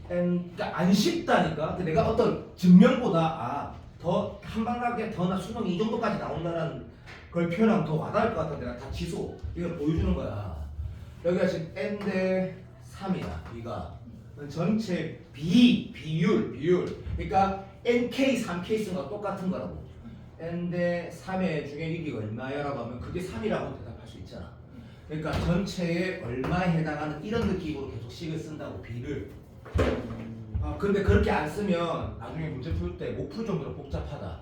n 그러니까 안 쉽다니까 근데 내가 어떤 증명보다 더 한방하게 더나 수능이 이 정도까지 나온다는 걸 표현하면 더 와닿을 것 같아 내가 다 지소 이걸 보여주는 거야 여기가 지금 n 대 3이야 B가 전체 비율 그러니까 nk 3k 수가 똑같은 거라고 n 대 3의 중에 이게 얼마야 라고 하면 그게 3이라고 대답할 수 있잖아 그러니까 전체에 얼마에 해당하는 이런 느낌으로 계속 식을 쓴다고 B를 근데 그렇게 안 쓰면 나중에 문제 풀 때 못 풀 정도로 복잡하다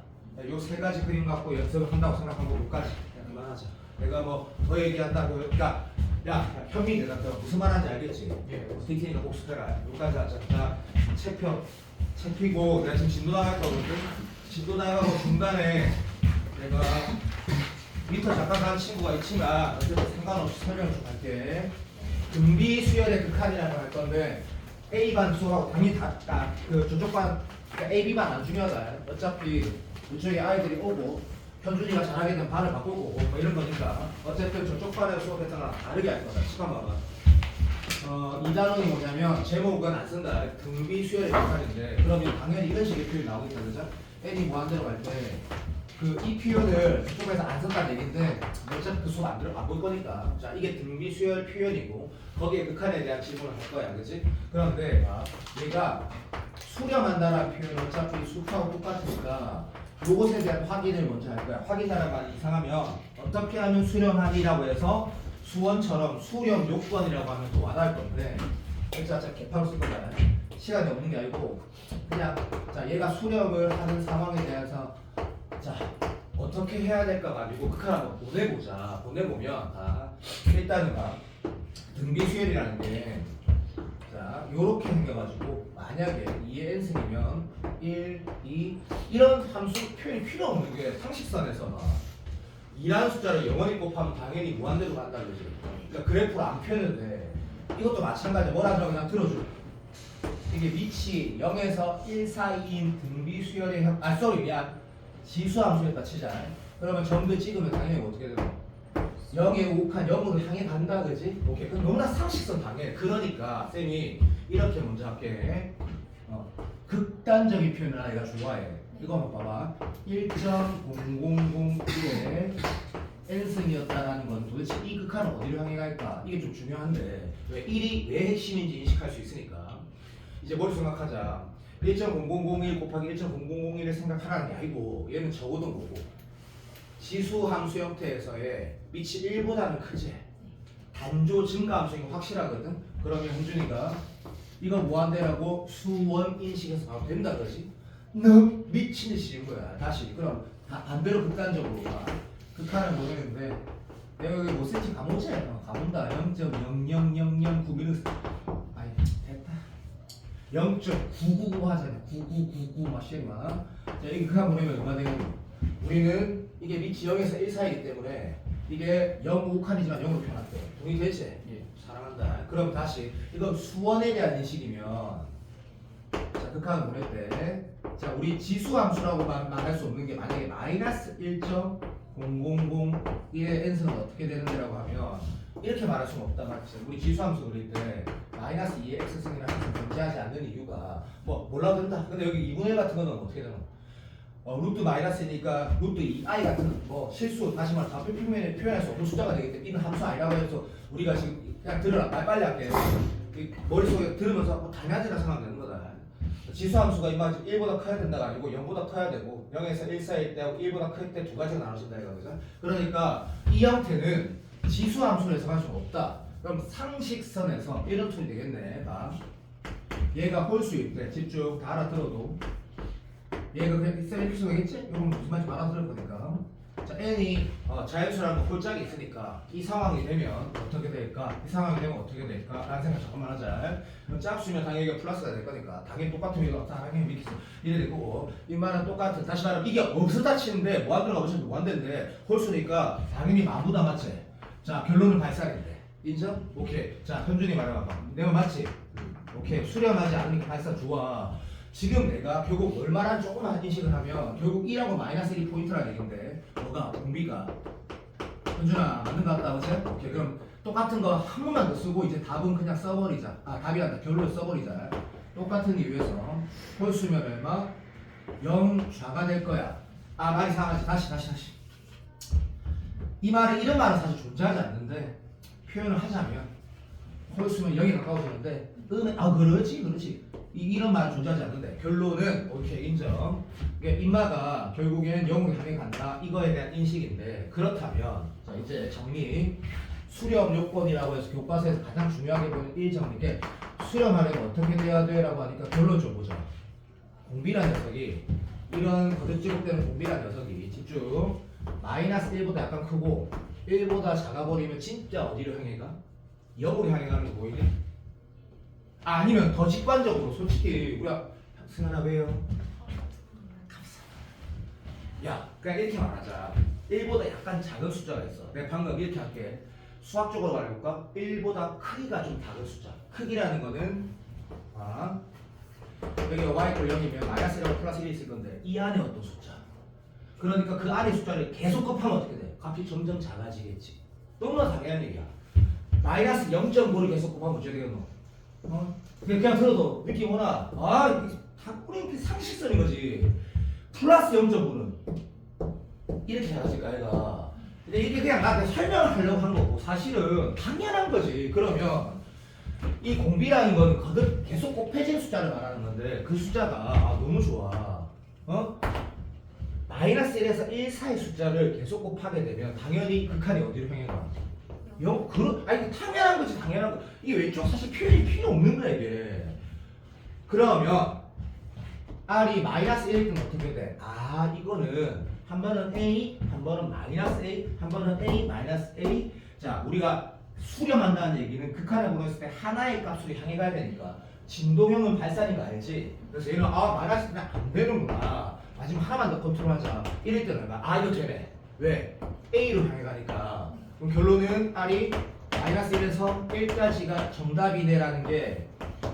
요 세 가지 그림 갖고 연습을 한다고 생각하고 요까지 그만하자 내가 뭐 더 얘기한다고 그러니까 야 현민이 대답해 무슨 말하는지 알겠지? 예 디테일이니까 복습해라 요까지 하자 자 책 펴고 내가 지금 진도 나갈 거거든 진도 나가고 중간에 내가 미터 잠깐 가는 친구가 있지만 어쨌든 상관없이 설명을 좀 할게 등비 수열의 극한이라는 걸 할 건데 A반 수업하고 당연히 그 저쪽 반 그러니까 A, B반 안 중요하다 어차피 이쪽에 아이들이 오고 현준이가 잘하게 되면 반을 바꿀 거고 뭐 이런 거니까 어쨌든 저쪽 반에서 수업했다가 다르게 할 거다 시간 봐봐 이 단원이 뭐냐면 제목은 안 쓴다 등비 수열의 극한인데 그러면 당연히 이런 식의 표현이 나오겠다 그죠? N이 무한대로 갈 때 그 이 표현을 저쪽에서 안 쓴다는 얘기인데 어차피 그 수업 안 볼 거니까 자 이게 등비 수열 표현이고 거기에 극한에 대한 질문을 할 거야 그치? 그런데 얘가 수렴한다라는 표현은 어차피 수프하고 똑같으니까 요것에 대한 확인을 먼저 할 거야 확인하는 말이 이상하면 어떻게 하면 수렴하니라고 해서 수원처럼 수렴 요건이라고 하면 또 와닿을 건데 진짜 개파로 쓸 거잖아 시간이 없는 게 아니고 그냥 자 얘가 수렴을 하는 상황에 대해서 자 어떻게 해야 될까 가지고 극한 한번 보내보자 보내보면 일단은 등비 수열이라는 게 자 요렇게 생겨가지고 만약에 2의 n승이면 1, 2 이런 함수 표현이 필요 없는 게 상식선에서 2라는 숫자를 영원히 곱하면 당연히 무한대로 간다 그러지 그러니까 그래프로 안 펴는 돼 이것도 마찬가지야 뭐라 그러면 그냥 들어줘 이게 밑이 0에서 1 사이인 등비 수열의 미안 지수함수였다 치자 그러면 점도 찍으면 당연히 어떻게 되노 0에 욱한 0으로 향해 간다 그지? 오케이 그럼 너무나 상식선 당해 그러니까 쌤이 이렇게 먼저 할게 극단적인 표현을 아이가 좋아해 이거 한번 봐봐 1.0001에 n승이었다라는 건 도대체 이 극한은 어디로 향해 갈까? 이게 좀 중요한데 왜 1이 왜 핵심인지 인식할 수 있으니까 이제 뭘 생각하자. 1.0001 곱하기 1.0001을 생각하라는 게 아니고 얘는 적어둔 거고 지수 함수 형태에서의 밑이 1보다는 크지. 단조 증가 함수인 거 확실하거든. 그러면 현준이가 이거 무한대라고 수원 인식해서 바로 된다 그러지? 너무 미친 듯이 인 거야. 다시 그럼 반대로 극단적으로 가. 극한을 모르겠는데 내가 여기 5cm 가보지? 가본다. 0.00009mm 아이 됐다. 0.999 하잖아. 9999 마시마. 자 이게 극한 보내면 얼마 되겠니? 우리는 이게 밑이 0에서 1 사이이기 때문에 이게 0 5칸이지만 0으로 표현할게. 동의되지? 예. 사랑한다. 그럼 다시 이건 수원에 대한 인식이면 자 극한을 보낼 때 자 우리 지수 함수라고 말할 수 없는 게 만약에 마이너스 1.0001의 n승은 어떻게 되는지라고 하면 이렇게 말할 수는 없다 맞지? 우리 지수 함수 그릴 때 마이너스 2의 x승이나 항상 존재하지 않는 이유가 뭐 몰라도 된다. 근데 여기 2분의 1 같은 거는 어떻게 되나? 루트 마이너스니까 루트 2i 같은 뭐 실수 다시 말해 좌표 평면에 표현할 수 없는 숫자가 되기 때문에 이는 함수 아니라고 해서 우리가 지금 그냥 들어라 말 빨리 할게. 머릿속에 들으면서 당연하지라 생각되는 거다. 지수 함수가 이마 1보다 커야 된다가 아니고 0보다 커야 되고 0에서 1 사이일 때하고 1보다 클 때 두 가지가 나눠진다 이거죠. 그러니까 이 형태는 지수 함수로 해석할 수는 없다. 그럼 상식선에서 이런 툴이 되겠네. 봐. 얘가 홀수일 때 집중 다 알아들어도 얘가 그냥 셀 필수겠지? 이건 무슨 말인지 알아들을 거니까. 자, n이 자연수라는 홀짝이 있으니까 이 상황이 되면 어떻게 될까? 이 상황이 되면 어떻게 될까? 라는 생각 잠깐만 하자. 그럼 짝수면 당연히 이게 플러스가 될 거니까 당연히 똑같은 위가 당연히 밑에 이래 될 거고 이 말은 똑같은 다시 말하면 이게 없었다 치는데 무한대가 어차피 무한대인데 홀수니까 당연히 마보다 맞지? 자 결론을 발사하겠대. 인정? 오케이. 자 현준이 말해봐봐. 내가 맞지? 오케이. 수렴하지 않으니까 발사 좋아. 지금 내가 결국 얼마나 조금만 인식을 하면 결국 1하고 마이너스 1이 포인트라는 얘기인데 너가 공비가 현준아 맞는 거 같다 그치? 오케이 그럼 똑같은 거 한 번만 더 쓰고 이제 답은 그냥 써버리자. 답이 아니라 결론을 써버리자. 똑같은 이유에서 홀수면 얼마? 0 좌가 될 거야. 말이 이상하지. 다시 이 말은 이런 말은 사실 존재하지 않는데 표현을 하자면 홀수면 0이 가까워지는데 그렇지 이런 말은 존재하지 않는데 결론은 오케이 인정. 그러니까 인마가 결국엔 0으로 향해 간다 이거에 대한 인식인데 그렇다면 자 이제 정리 수렴 요건이라고 해서 교과서에서 가장 중요하게 보는 1정리게 수렴하려면 어떻게 돼야 돼? 라고 하니까 결론 좀 보자. 공비란 녀석이 이런 거듭지급되는 공비란 녀석이 집중 마이너스 1보다 약간 크고 1보다 작아버리면 진짜 어디로 향해 가? 0으로 향해 가는 거 보이니? 아니면 더 직관적으로 솔직히 우리가 승환아 왜요? 야 그냥 이렇게 말하자. 1보다 약간 작은 숫자가 있어. 내가 방금 이렇게 할게. 수학적으로 말해볼까? 1보다 크기가 좀 작은 숫자. 크기라는 거는 여기가 y꼴 0이면 마이너스 1하고 플러스 1이 있을 건데 이 안에 어떤 숫자? 그러니까 그 안에 숫자를 계속 곱하면 어떻게 돼? 값이 점점 작아지겠지. 너무나 당연한 얘기야. 마이너스 0.5를 계속 곱하면 어떻게 되겠노? 그냥 들어도 느낌 오나? 우리 상식선인 거지. 플러스 0.5는 이렇게 작아질까 얘가. 근데 이게 그냥 나한테 설명을 하려고 한 거고 사실은 당연한 거지. 그러면 이 공비라는 건 거듭 계속 곱해진 숫자를 말하는 건데 그 숫자가 너무 좋아. 마이너스 1에서 1 사이 숫자를 계속 곱하게 되면 당연히 극한이 어디로 향해 가? 당연한 거지 당연한 거. 이게 왼쪽 사실 표현이 필요 없는 거야 이게. 그러면 R이 마이너스 1일 때는 어떻게 돼? 이거는 한 번은 A, 한 번은 마이너스 A, 한 번은 A, 마이너스 A. 자 우리가 수렴한다는 얘기는 극한을 보냈을 때 하나의 값으로 향해 가야 되니까 진동형은 발산인 거 알지? 그래서 얘는 마이너스 그냥 안 되는구나. 마지막 하나만 더 컨트롤하자. 이럴 때는 이거 되네. 왜? A로 향해 가니까. 그럼 결론은 R이 마이너스 1에서 1까지가 정답이네라는 게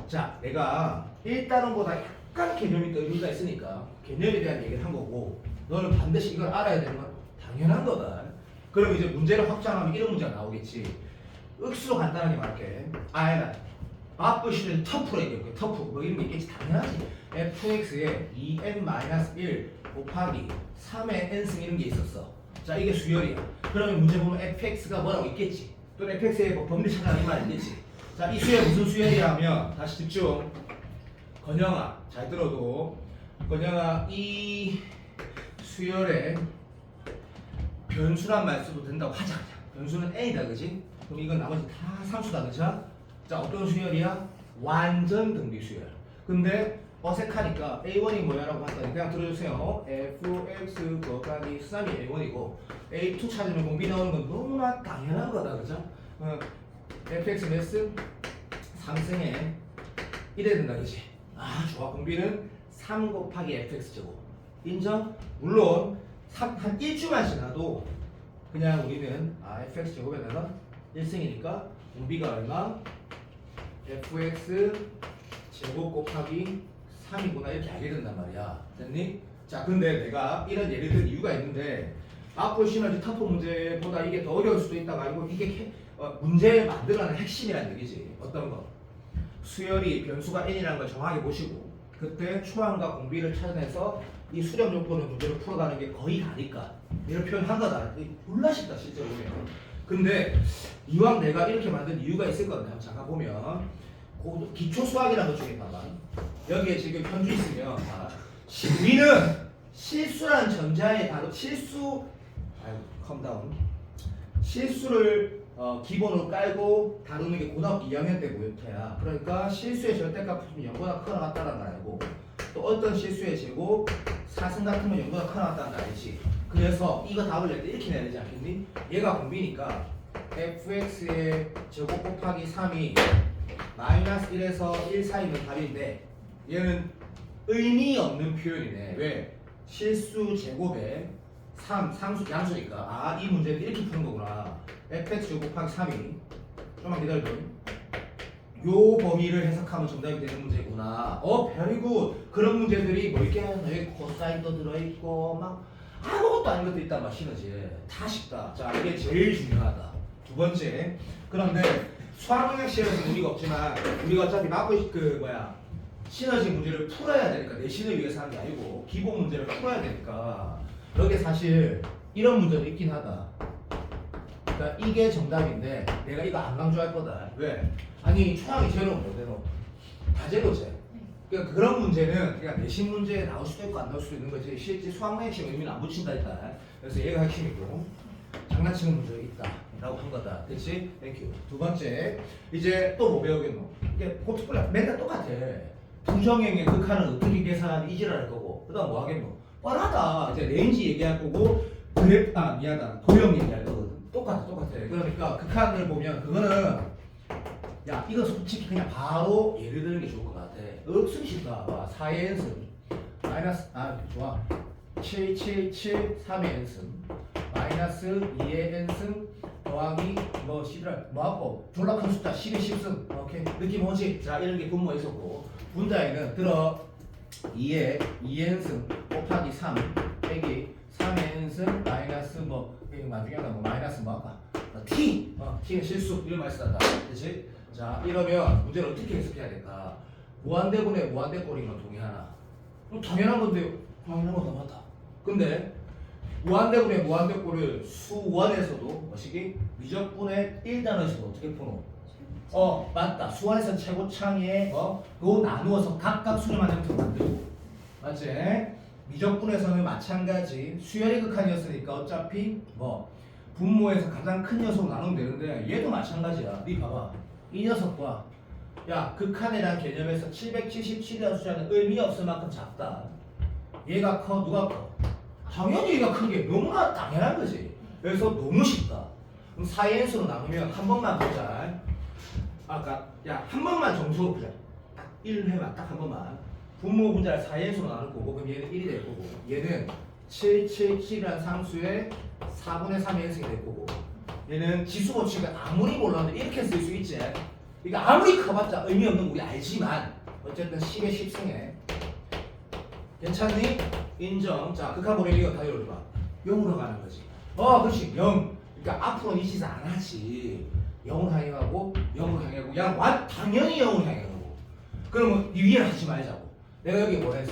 자 내가 1단원보다 약간 개념이 더 의미가 있으니까 개념에 대한 얘기를 한 거고 너는 반드시 이걸 알아야 되는 건 당연한 거다. 그럼 이제 문제를 확장하면 이런 문제가 나오겠지. 억수로 간단하게 말할게. 바쁘시는 터프로 얘기할게. 터프 뭐 이런 게 있겠지. 당연하지. fx에 2n-1 곱하기 3의 n승 이런 게 있었어. 자 이게 수열이야. 그러면 문제 보면 fx가 뭐라고 있겠지. 또는 fx의 뭐 범위 찾아라 이 말 있겠지. 자 이 수열 무슨 수열이라면 다시 집중. 건영아 잘 들어도 건영아 이 수열에 변수란 말 써도 된다고 하자. 그냥. 변수는 a다 그지? 그럼 이건 나머지 다 상수다 그죠? 자 어떤 수열이야? 완전 등비 수열. 근데 어색하니까 A1이 뭐야라고 했더니 그냥 들어주세요. fx 곱하기 3이 A1이고 A2 찾으면 공비 나오는 건 너무나 당연한 거다 그죠? fx 매스 3승에 이래야 된다 그지? 아 좋아. 공비는 3 곱하기 fx제곱 인정? 물론 한 일주만 지나도 그냥 우리는 fx제곱에다가 1승이니까 공비가 얼마? fx 제곱 곱하기 3이구나 이렇게 알게 된단 말이야. 됐니? 자 근데 내가 이런 예를 든 이유가 있는데 마플 시너지 타포 문제보다 이게 더 어려울 수도 있다고 알고 이게 문제 만들어가는 핵심이라는 얘기지. 어떤 거? 수열이 변수가 n이라는 걸 정확히 보시고 그때 초항과 공비를 찾아내서 이 수렴 요건의 문제를 풀어가는 게 거의 다니까 이런 표현한 거다. 몰라 싶다 실제로 보면. 근데 이왕 내가 이렇게 만든 이유가 있을 건데 한번 잠깐 보면 기초 수학이라는 것 중에 봐봐. 여기에 지금 편주 있으면 우리는 실수라는 전자의 단어 실수를 기본으로 깔고 다루는 게 고등학교 2학년 때 모의고사야. 그러니까 실수의 절대값은 0보다 크거나 같다는 걸 알고 또 어떤 실수의 제곱 4승 같으면 0보다 크거나 같다는 걸 알지. 그래서 이거 답을 낼 때 이렇게 내야 되지 않겠니? 얘가 공비니까 fx의 제곱 곱하기 3이 마이너스 1에서 1 사이는 답인데 얘는 의미 없는 표현이네. 왜? 실수 제곱에 3 상수 양수니까 이 문제는 이렇게 푸는 거구나. fx 제곱 곱하기 3이 좀만 기다려줘. 요 범위를 해석하면 정답이 되는 문제구나. very good. 그런 문제들이 뭐 있게 여기 코사인도 들어있고 막 아무것도 아닌 것도 있단 말이야. 시너지 다 쉽다. 자 이게 제일 중요하다. 두 번째. 그런데 수학능력 시험은 의미가 없지만 우리가 어차피 시너지 문제를 풀어야 되니까 내신을 위해서 하는 게 아니고 기본 문제를 풀어야 되니까 여기 사실 이런 문제도 있긴 하다. 그러니까 이게 정답인데 내가 이거 안 강조할 거다. 왜? 아니 초항이 제로는 뭐대로? 다 제로지. 그러니까 그런 문제는 그냥 내신 문제에 나올 수도 있고 안 나올 수도 있는 거지 실제 수학능력 시험 의미는 안 붙인다 했다. 그래서 얘가 핵심이고 장난치는 문제가 있다 라고 한 거다. 됐지? 땡큐. 두 번째 이제 또 뭐 배우겠노? 이게 포트폴리오 맨날 똑같아. 부정행의 극한은 어떻게 계산하는 이지랄 할 거고 그 다음 뭐 하겠노? 뻔하다. 이제 레인지 얘기할 거고 미안하다. 도형 얘기할 거거든. 똑같아. 그러니까 극한을 보면 그거는 야 이거 솔직히 그냥 바로 예를 드는 게 좋을 것 같아. 억수로 쉽다. 봐. 4의 n승 마이너스 좋아 777 3의 n승 마이너스 2의 n승 더하기 뭐 시드랄 뭐하고 졸라 큰 숫자 10의 10승. 오케이 느낌 오지? 자 이런 게 분모에 있었고 분자에는 들어 2의 2n승 곱하기 3 빼기 3의 n승 마이너스 뭐 나중에 하나 뭐 마이너스 뭐 할까? t t는 실수 이런 말 쓰다. 그렇지? 자 이러면 문제를 어떻게 해석해야 될까? 무한대분의 무한대꼴이면 동의하나? 당연한 건데 당연한 건 맞다. 근데 무한대분의 무한대꼴을 수원에서도 뭐시기? 미적분의 1단원에서도 어떻게 푸노? 맞다. 수원에서 최고창에 그거 나누어서 각각 수렴한 형태로 만들고 맞지? 미적분에서는 마찬가지 수열의 극한이었으니까 어차피 뭐 분모에서 가장 큰 녀석으로 나누면 되는데 얘도 마찬가지야. 니 봐봐. 이 녀석과 야 극한이라는 개념에서 777이라는 숫자는 의미 없을 만큼 작다. 얘가 커? 누가 커? 당연히 얘가 큰 게 너무나 당연한 거지. 그래서 너무 쉽다. 그럼 4n수로 나누면 한 번만 보자. 아까 한 번만 정수로 보자. 딱 1회만 딱 한 번만. 분모 분자를 4n수로 나눌 거고 그럼 얘는 1이 될 거고 얘는 777이라는 상수의 4분의 3의 n승이 될 거고 얘는 지수 법칙을 아무리 몰라도 이렇게 쓸 수 있지. 그러니까 아무리 커봤자 의미 없는 거 우리 알지만 어쨌든 10의 10승에 괜찮니? 인정. 자 극한 보내기 이거 다 열어줘봐. 0으로 가는 거지. 그렇지 0. 그러니까 앞으로는 이 짓을 안 하지. 0을 향해가고 0을 향해가고 야 당연히 0을 향해가고 그러면 이 위에는 하지 말자고. 내가 여기 뭐 했어?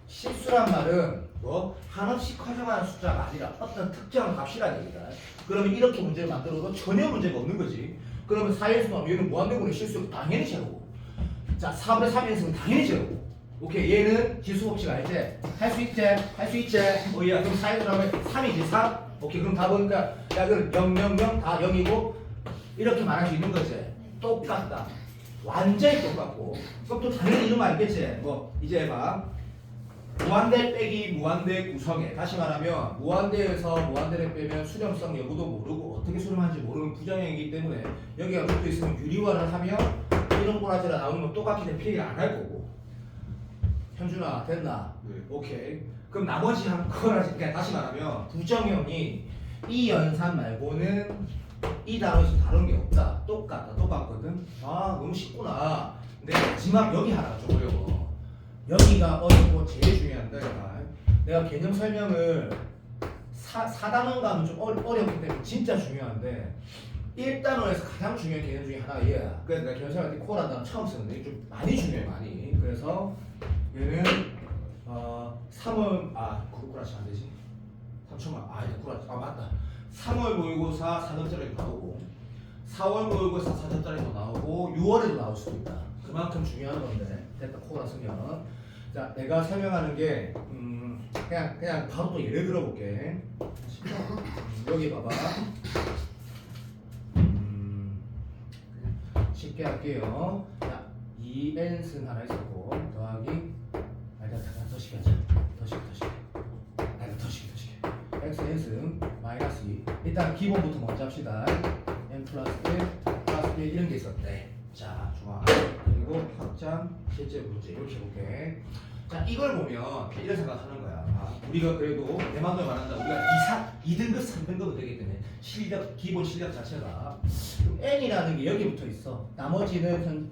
실수란 말은 뭐 한없이 커져가는 숫자가 아니라 어떤 특정한 값이라는 얘기다. 그러면 이렇게 문제를 만들어도 전혀 문제가 없는 거지. 그러면 4연승하면 얘는 무한대군의 실수 당연히 제로고, 자 4분의 3연승은 당연히 제로고. 오케이, 얘는 지수법칙 알지? 할 수 있지? 할 수 있지? 야 그럼 4에서 나오면 3이지 3? 오케이, 그럼 답은 그러니까 야 그럼 0, 0, 0 다 0이고 이렇게 말할 수 있는 거지. 똑같다. 완전히 똑같고. 그럼 또 당연히 이런 말 알겠지? 뭐 이제 봐. 무한대 빼기 무한대 구성에, 다시 말하면 무한대에서 무한대를 빼면 수렴성 여부도 모르고 어떻게 수렴하는지 모르는 부정형이기 때문에 여기가 루트 있으면 유리화를 하면 이런 꼬라지가 나오는 건 똑같기 때문에 피해를 안 할 거고. 현준아 됐나? 네. 오케이. 그럼 나머지 한 꼬라지, 그러니까 다시 말하면 부정형이 이 연산 말고는 이 단어에서 다른 게 없다. 똑같다. 똑같거든. 아 너무 쉽구나. 근데 마지막 여기 하나가 좀 어려워. 여기가 어렵고 제일 중요한데 내가 개념 설명을 4단원 가면 좀 어렵기 때문에 진짜 중요한데 1단원에서 가장 중요한 개념 중에 하나가 얘야. 그래서 내가 개념 설명할 때 코어라는 단어 처음 쓰는데 이게 좀 많이 중요해 많이. 그래서 얘는 3월 구라치 안 되지. 3천만 이제 구라치 맞다. 3월 모의고사 4점짜리도 나오고 4월 모의고사 4점짜리도 나오고 6월에도 나올 수도 있다. 그만큼 중요한 건데 됐다. 코어라 쓰면 자 내가 설명하는 게 그냥 바로 또 예를 들어볼게. 여기 봐봐. 쉽게 할게요. 자 2n승 하나 있었고 더하기 더 쉽게 하자. 더 쉽게 x n승 마이너스 2. 일단 기본부터 먼저 합시다. n 플러스 1 플러스 1 이런 게 있었대. 자 좋아. 그리고 확장 실제 문제 이렇게 볼게. 자 이걸 보면 이런 생각하는 거야. 우리가 그래도 내 마음대로 말한다. 우리가 2등급 3등급은 되기 때문에 실력 기본 실력 자체가 n이라는 게 여기 붙어 있어. 나머지는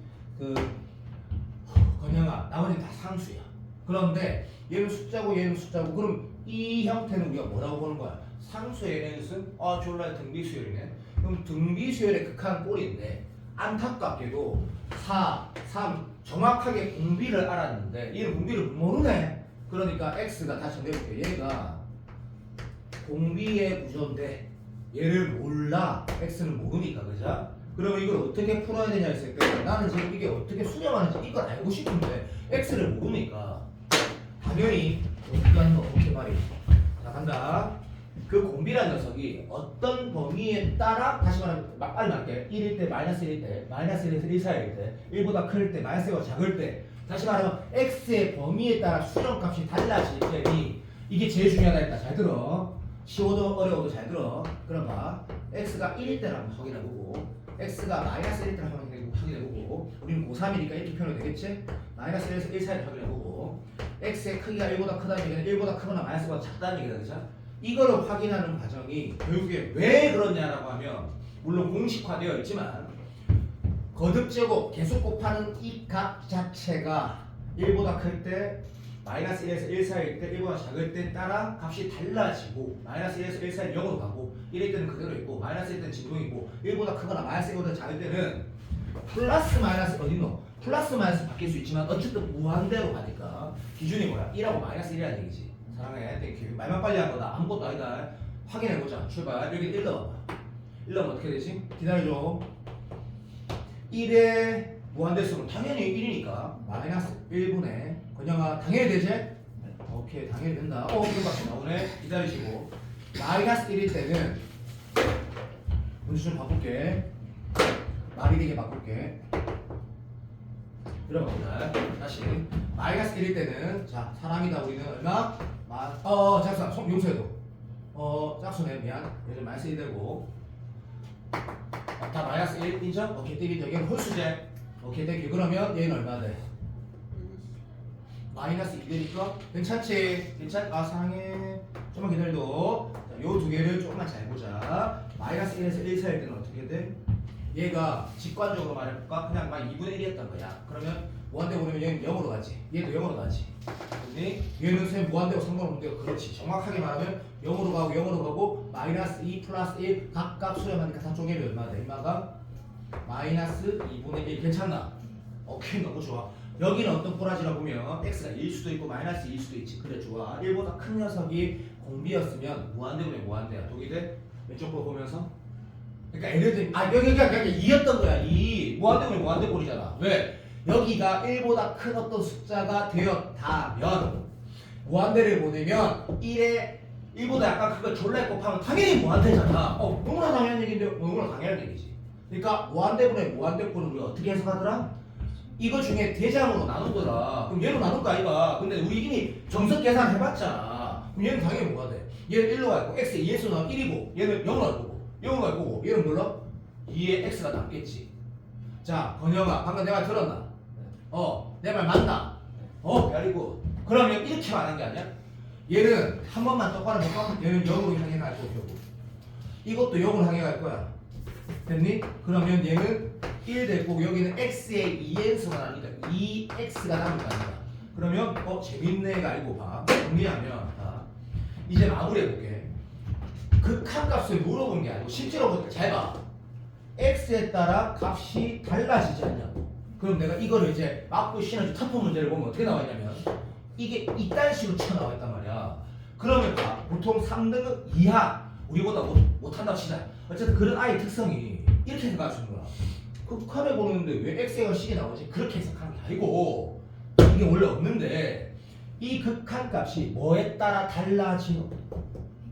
건영아 나머지는 다 상수야. 그런데 얘는 숫자고 얘는 숫자고 그럼 이 형태는 우리가 뭐라고 보는 거야? 상수의 n승? 졸라 등비수열이네. 그럼 등비수열의 극한 꼴인데 안타깝게도 4, 3 정확하게 공비를 알았는데 얘는 공비를 모르네. 그러니까 x가 다시 내볼게. 얘가 공비의 구조인데 얘를 몰라. x는 모르니까 그죠? 그러면 이걸 어떻게 풀어야 되냐 했을 때 나는 지금 이게 어떻게 수렴하는지 이걸 알고 싶은데 x를 모르니까 당연히 어떻게 하는 거 어떻게 말이. 자 간다. 그 공비라는 녀석이 어떤 범위에 따라 다시 말하면 빨리 말할게. 1일 때 마이너스 1일 때 마이너스 1에서 1 사이일 때 1보다 클 때 마이너스 1보다 작을 때 다시 말하면 x의 범위에 따라 수렴값이 달라질 때니 이게 제일 중요하다 했다. 잘 들어. 쉬워도 어려워도 잘 들어. 그럼 봐. x가 1일 때를 한번 확인해보고 x가 마이너스 1일 때를 확인해보고 우리는 고3이니까 이렇게 표현이 되겠지? 마이너스 1에서 1 사이를 확인해보고 x의 크기가 1보다 크다는 얘기는 1보다 크거나 마이너스보다 작다는 얘기다. 그죠? 이거를 확인하는 과정이 결국에 왜 그러냐라고 하면 물론 공식화되어 있지만 거듭제곱 계속 곱하는 이 값 자체가 1보다 클 때 마이너스 1에서 1 사이일 때 1보다 작을 때 따라 값이 달라지고 마이너스 1에서 1 사이 0으로 가고 1일 때는 그대로 있고 마이너스 1일 때는 진동이고 1보다 크거나 마이너스 1보다 작을 때는 플러스 마이너스 어디노? 플러스 마이너스 바뀔 수 있지만 어쨌든 무한대로 가니까 기준이 뭐야? 1하고 마이너스 1이라는 얘기지. 사랑해. 땡큐. 말만 빨리 한 거다. 아무것도 아니다. 확인해보자. 출발. 여기 1 넣어봐. 1 넣으면 어떻게 되지? 기다려줘. 1에 무한대수는 당연히 1이니까 마이너스 1분의 건영아 당연히 되지? 오케이 당연히 된다. 이거밖에 나오네. 기다리시고 마이너스 1일 때는 문제 좀 바꿀게. 말이 되게 바꿀게. 들어갑니다. 다시 마이너스 1일 때는 자 사람이다. 우리는 얼마? 짝수 손 용서해도 짝수네 미안. 얘를 마이너스 1 되고 다 마이너스 1 인정? 오케이 땡기 여기는 홀수제. 오케이 땡기. 그러면 얘는 얼마 돼? 마이너스 2 되니까 괜찮지? 사랑해. 좀만 기다려도 요 두 개를 조금만 잘 보자. 마이너스 1에서 1 사이일 때는 어떻게 돼? 얘가 직관적으로 말해볼까? 그냥 막 2분의 1이었던 거야. 그러면 무한대고 그러면 얘는 0으로 가지. 얘도 0으로 가지. 근데 얘는 쌤 무한대고 상관없는데 그렇지. 정확하게 말하면 0으로 가고 마이너스 2 플러스 1 각각 수렴하니까 다 쪼개면 얼마 돼? 얼마가? 마이너스 2분의 1 괜찮나? 오케이 너무 좋아. 여기는 어떤 꼬라지라 보면 x가 1일 수도 있고 마이너스 2일 수도 있지. 그래 좋아. 1보다 큰 녀석이 공비였으면 무한대분의 무한대야. 동의돼? 왼쪽 거 보면서. 그러니까 예를 들면 여기가 2였던 거야. 2 무한대분의 무한대 꼴이잖아. 왜? 여기가 1보다 큰 어떤 숫자가 되었다면 무한대를 보내면 1보다 약간 그거 졸라 곱하면 당연히 무한대잖아. 너무나 당연한 얘기인데 너무나 당연한 얘기지. 그러니까 무한대분의 무한대꼴을 우리가 어떻게 해석하더라? 이거 중에 대장으로 나누더라. 그럼 얘로 나눌 거 아이가? 근데 우리 이미 정석 계산 해봤잖아. 그럼 얘는 당연히 뭐가 돼? 얘는 1로 갈 거고 x에 2에서 나오면 1이고 얘는 0으로 갈 거고 0으로 갈 거고 얘는 뭘로? 2에 x가 남겠지. 자 건영아 방금 내 말 들었나? 내 말 맞나? 그리고 그러면 이렇게 말한 게 아니야? 얘는 한 번만 똑바로 볼까? 얘는 0으로 향해 갈 거고 이것도 0으로 향해 갈 거야. 됐니? 그러면 얘는 1 됐고 여기는 x에 2n수가 나니까 2x가 남을 거 아니야. 그러면 재밌네가 알고 봐. 정리하면 이제 마무리해볼게. 극한값을 물어본 게 아니고 실제로 보니까 잘 봐. x에 따라 값이 달라지지 않냐고. 그럼 내가 이거를 이제 맞고 시너지 터프 문제를 보면 어떻게 나와 있냐면 이게 이딴 식으로 튀어나와 있단 말이야. 그러면 봐. 보통 3등급 이하 우리보다 못한다고 치자. 어쨌든 그런 아이의 특성이 이렇게 생각할 수 있는 거야. 극한에 보는데 왜 x가 식이 나오지? 그렇게 해석하는 게 아니고 이게 원래 없는데 이 극한 값이 뭐에 따라 달라지노?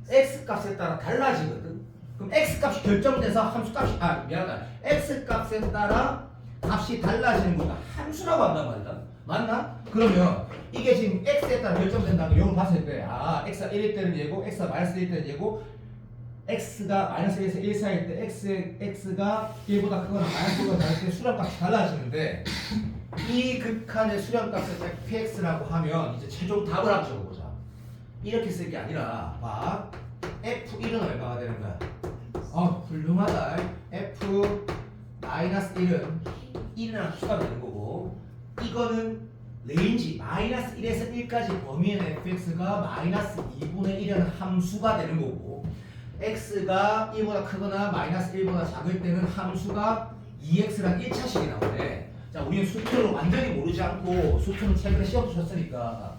x 값에 따라 달라지거든. 그럼 x 값이 결정돼서 함수 값이 미안하다. x 값에 따라 값이 달라지는 거가 함수라고 한단 말이다. 맞나? 그러면 이게 지금 x에 따라 결정된다는 걸 봤을 때 x가 1일 때는 얘고 x가 마이너스 1일 때는 얘고 x가 마이너스 1에서 1 사이일 때 x가 1보다 크거나 마이너스 1보다 작을 때 수렴값이 달라지는데 이 극한의 수렴값을 px라고 하면 이제 최종 답을 한번 적어보자. 이렇게 쓸 게 아니라 봐. f1은 얼마가 되는 거야? 훌륭하다. f 마이너스 1은 1이랑 수가 되는 거고 이거는 레인지 마이너스 1에서 1까지 범위의 fx가 마이너스 2분의 1이라는 함수가 되는 거고 x가 1보다 크거나 마이너스 1보다 작을 때는 함수가 2x란 1차식이 나오네. 자, 우리는 수투를 완전히 모르지 않고 수투는 최근에 시험도 쳤으니까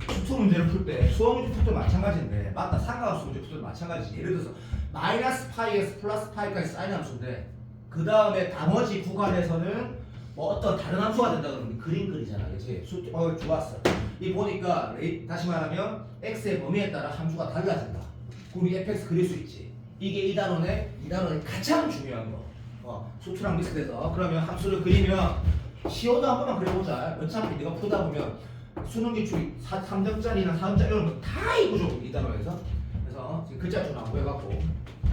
수투 문제를 풀 때 수학 문제 풀 때 마찬가지인데 맞다. 상가함수 문제 풀 때도 마찬가지지. 예를 들어서 마이너스 파이에서 플러스 파이까지 쌓이는 함수인데 그 다음에 나머지 구간에서는 뭐 어떤 다른 함수가 된다 그러면 그림 그리잖아. 그치? 수투 좋았어. 이 보니까 다시 말하면 x의 범위에 따라 함수가 달라진다. 우리 fx 그릴 수 있지. 이게 이 단원의 가장 중요한 거. 수투랑 비슷해서 그러면 함수를 그리면 시오도 한 번만 그려보자. 어차피 네가 풀다 보면 수능 기출이 3점짜리나 4점짜리 이런 거 다 이거죠. 이 단원에서. 그래서 지금 글자 좀 안 보여갖고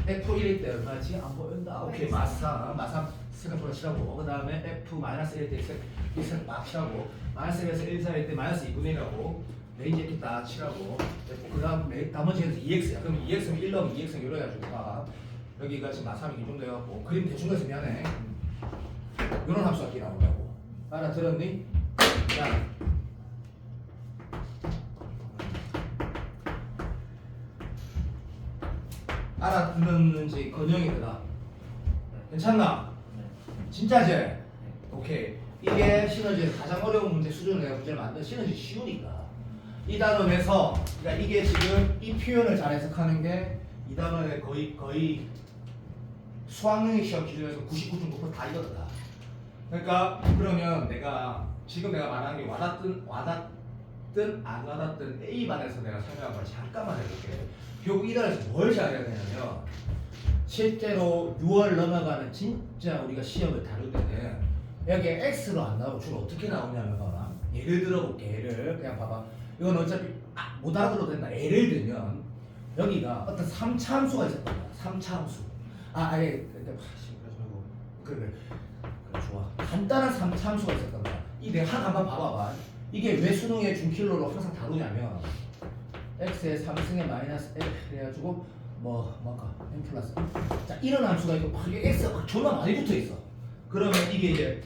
f1일 때 얼마지? 안 보인다. 오케이 마삼 생각보다 칠하고 그 다음에 f-1일 때 이색 막 칠하고 마이너스 1에서 1 사이일 때 마이너스 2분의 1이라고 레인지 이렇게 딱 칠하고 그 다음 나머지는 2x야. 그럼 2x는 1 넣으면 2x는 이래 가지고 여기가 지금 마삼이 이 정도 해갖고 그림 대충 그려서 미안해. 이런 함수가 이렇게 나온다고. 알아들었니? 자 알아듣는지 건영이다. 괜찮나? 진짜지? 오케이. 이게 시너지에서 가장 어려운 문제 수준으로 내가 문제를 만든 시너지 쉬우니까 이 단원에서 그러니까 이게 지금 이 표현을 잘 해석하는 게 이 단원의 거의 수학능력 시험 기준에서 99.9% 다 이거다. 그러니까 그러면 지금 내가 말하는 게 와닿든 안 와닿든 A반에서 내가 설명한 걸 잠깐만 해볼게. 결국 이 단원에서 뭘 잘해야 되냐면 실제로 6월 넘어가는 진짜 우리가 시험을 다룰 때는 여기에 X로 안 나오고 주로 어떻게 나오냐면 봐봐. 예를 들어볼게. 예를 그냥 봐봐. 이건 어차피 못 알아들어도 된다. 예를 들면 여기가 어떤 3차 함수가 있었단 말이야. 3차 함수. 아예 그래 좋아. 간단한 3차 함수가 있었단 말이야. 이 내가 하나 한번 봐봐봐. 이게 왜 수능에 준킬로로 항상 다루냐면 x의 3승의 마이너스 1 그래가지고 뭐가 n 플러스 자 이런 함수가 있고 이게 x가 존나 많이 붙어있어. 그러면 이게 이제